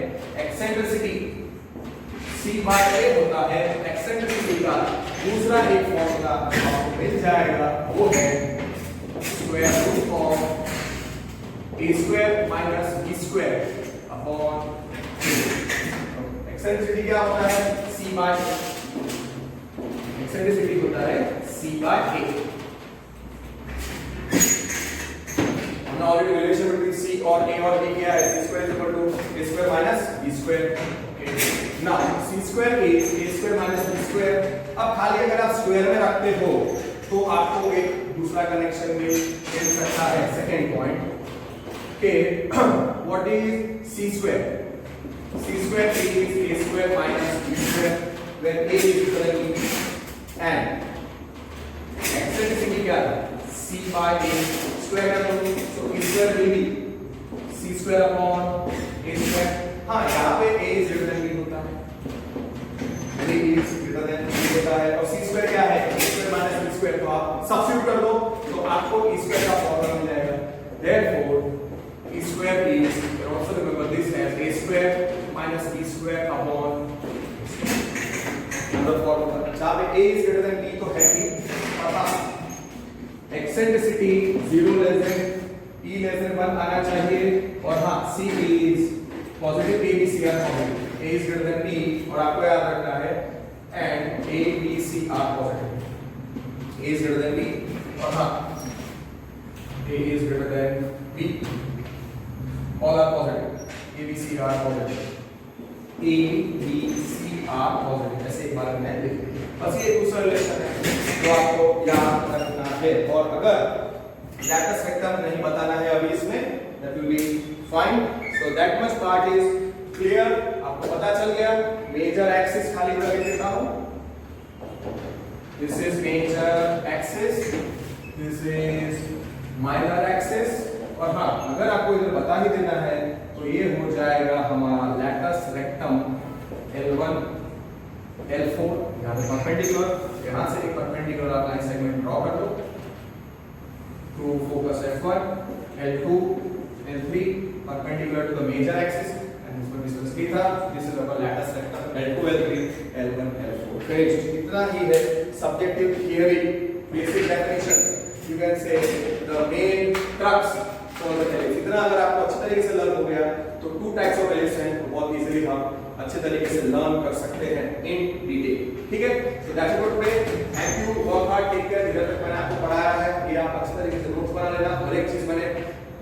Speaker 1: Eccentricity C by A होता है. Eccentricity का दूसरा एक फॉर्मूला आपको मिल जाएगा, वो है square root of A square minus B square upon A. Eccentricity क्या होता है? C by A. Eccentricity होता है C by A. Now already relation between C और A और B क्या है? C square is equal to A square minus B square. Okay. Now C square is A square minus B square. अब खाली अगर आप स्क्वायर में रखते हो तो आपको एक दूसरा कनेक्शन मिल सकता है. सेकेंड पॉइंट के what is C square? C square is A square minus B square where A is equal to B and eccentricity क्या है? C by A square है. So A square will be C square upon A square. हाँ, यहाँ पे A is greater than B होता है. A is greater than B होता है. और C square क्या है? A square minus B square. तो आप सब्स्टिट्यूट कर दो तो आपको E square का फॉर्मूला मिल जाएगा. Therefore E square is, you can also remember this as A square minus B square upon another formula. जहाँ पे A is greater than B तो है ही. Eccentricity 0 less than E less than 1 आना चाहिए. और हाँ, C is positive, A B C are positive. A is greater than B और आपको याद रखना है and A B C are positive. A is greater than B और हाँ, A is greater than B. All are positive. A B C are positive. A B C are positive. ऐसे एक बार मैं लिख दूँ. बस ये दूसरा रिलेशन है जो आपको याद रखना है. और अगर लैटिस वेक्टर नहीं बताना है अभी इसमें, that will be fine. So that much part is clear. आपको पता चल गया. मेजर एक्सिस खाली करके देता हूँ. This is major axis. This is minor axis. और हाँ, अगर आपको इधर बता ही देना है तो ये हो जाएगा हमारा लैटिस रेक्टम L1 L4. यहाँ पे परपेंडिकुलर, यहाँ से एक परपेंडिकुलर आप लाइन सेगमेंट ड्रॉ कर दो. to focus F1, L2, L3 perpendicular to the major axis, and this one is theta. This is our lattice vector L2, L3, L1, L4. Finished. इतना ही है subjective theory, basic definition. You can say the main crux for the ellipse. इतना अगर आपको अच्छी तरीके से learn हो गया तो टू टाइप्स ऑफ ellipse हैं, तो बहुत इजीली हम अच्छे तरीके से लर्न कर सकते हैं इन डिटेल. ठीक है, so that's it for today. Thank you, work hard, take care. इधर तक मैंने आपको पढ़ाया है कि आप अच्छे तरीके से नोट्स बना लेना. हर एक चीज मैंने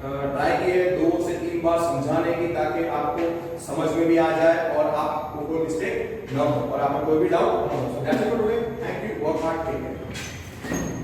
Speaker 1: ट्राई की है 2 से 3 बार समझाने की, ताकि आपको समझ में भी आ जाए और आपको कोई मिस्टेक ना हो और आपको कोई भी डाउट ना हो. So that's it for today. Thank you, work hard, take care.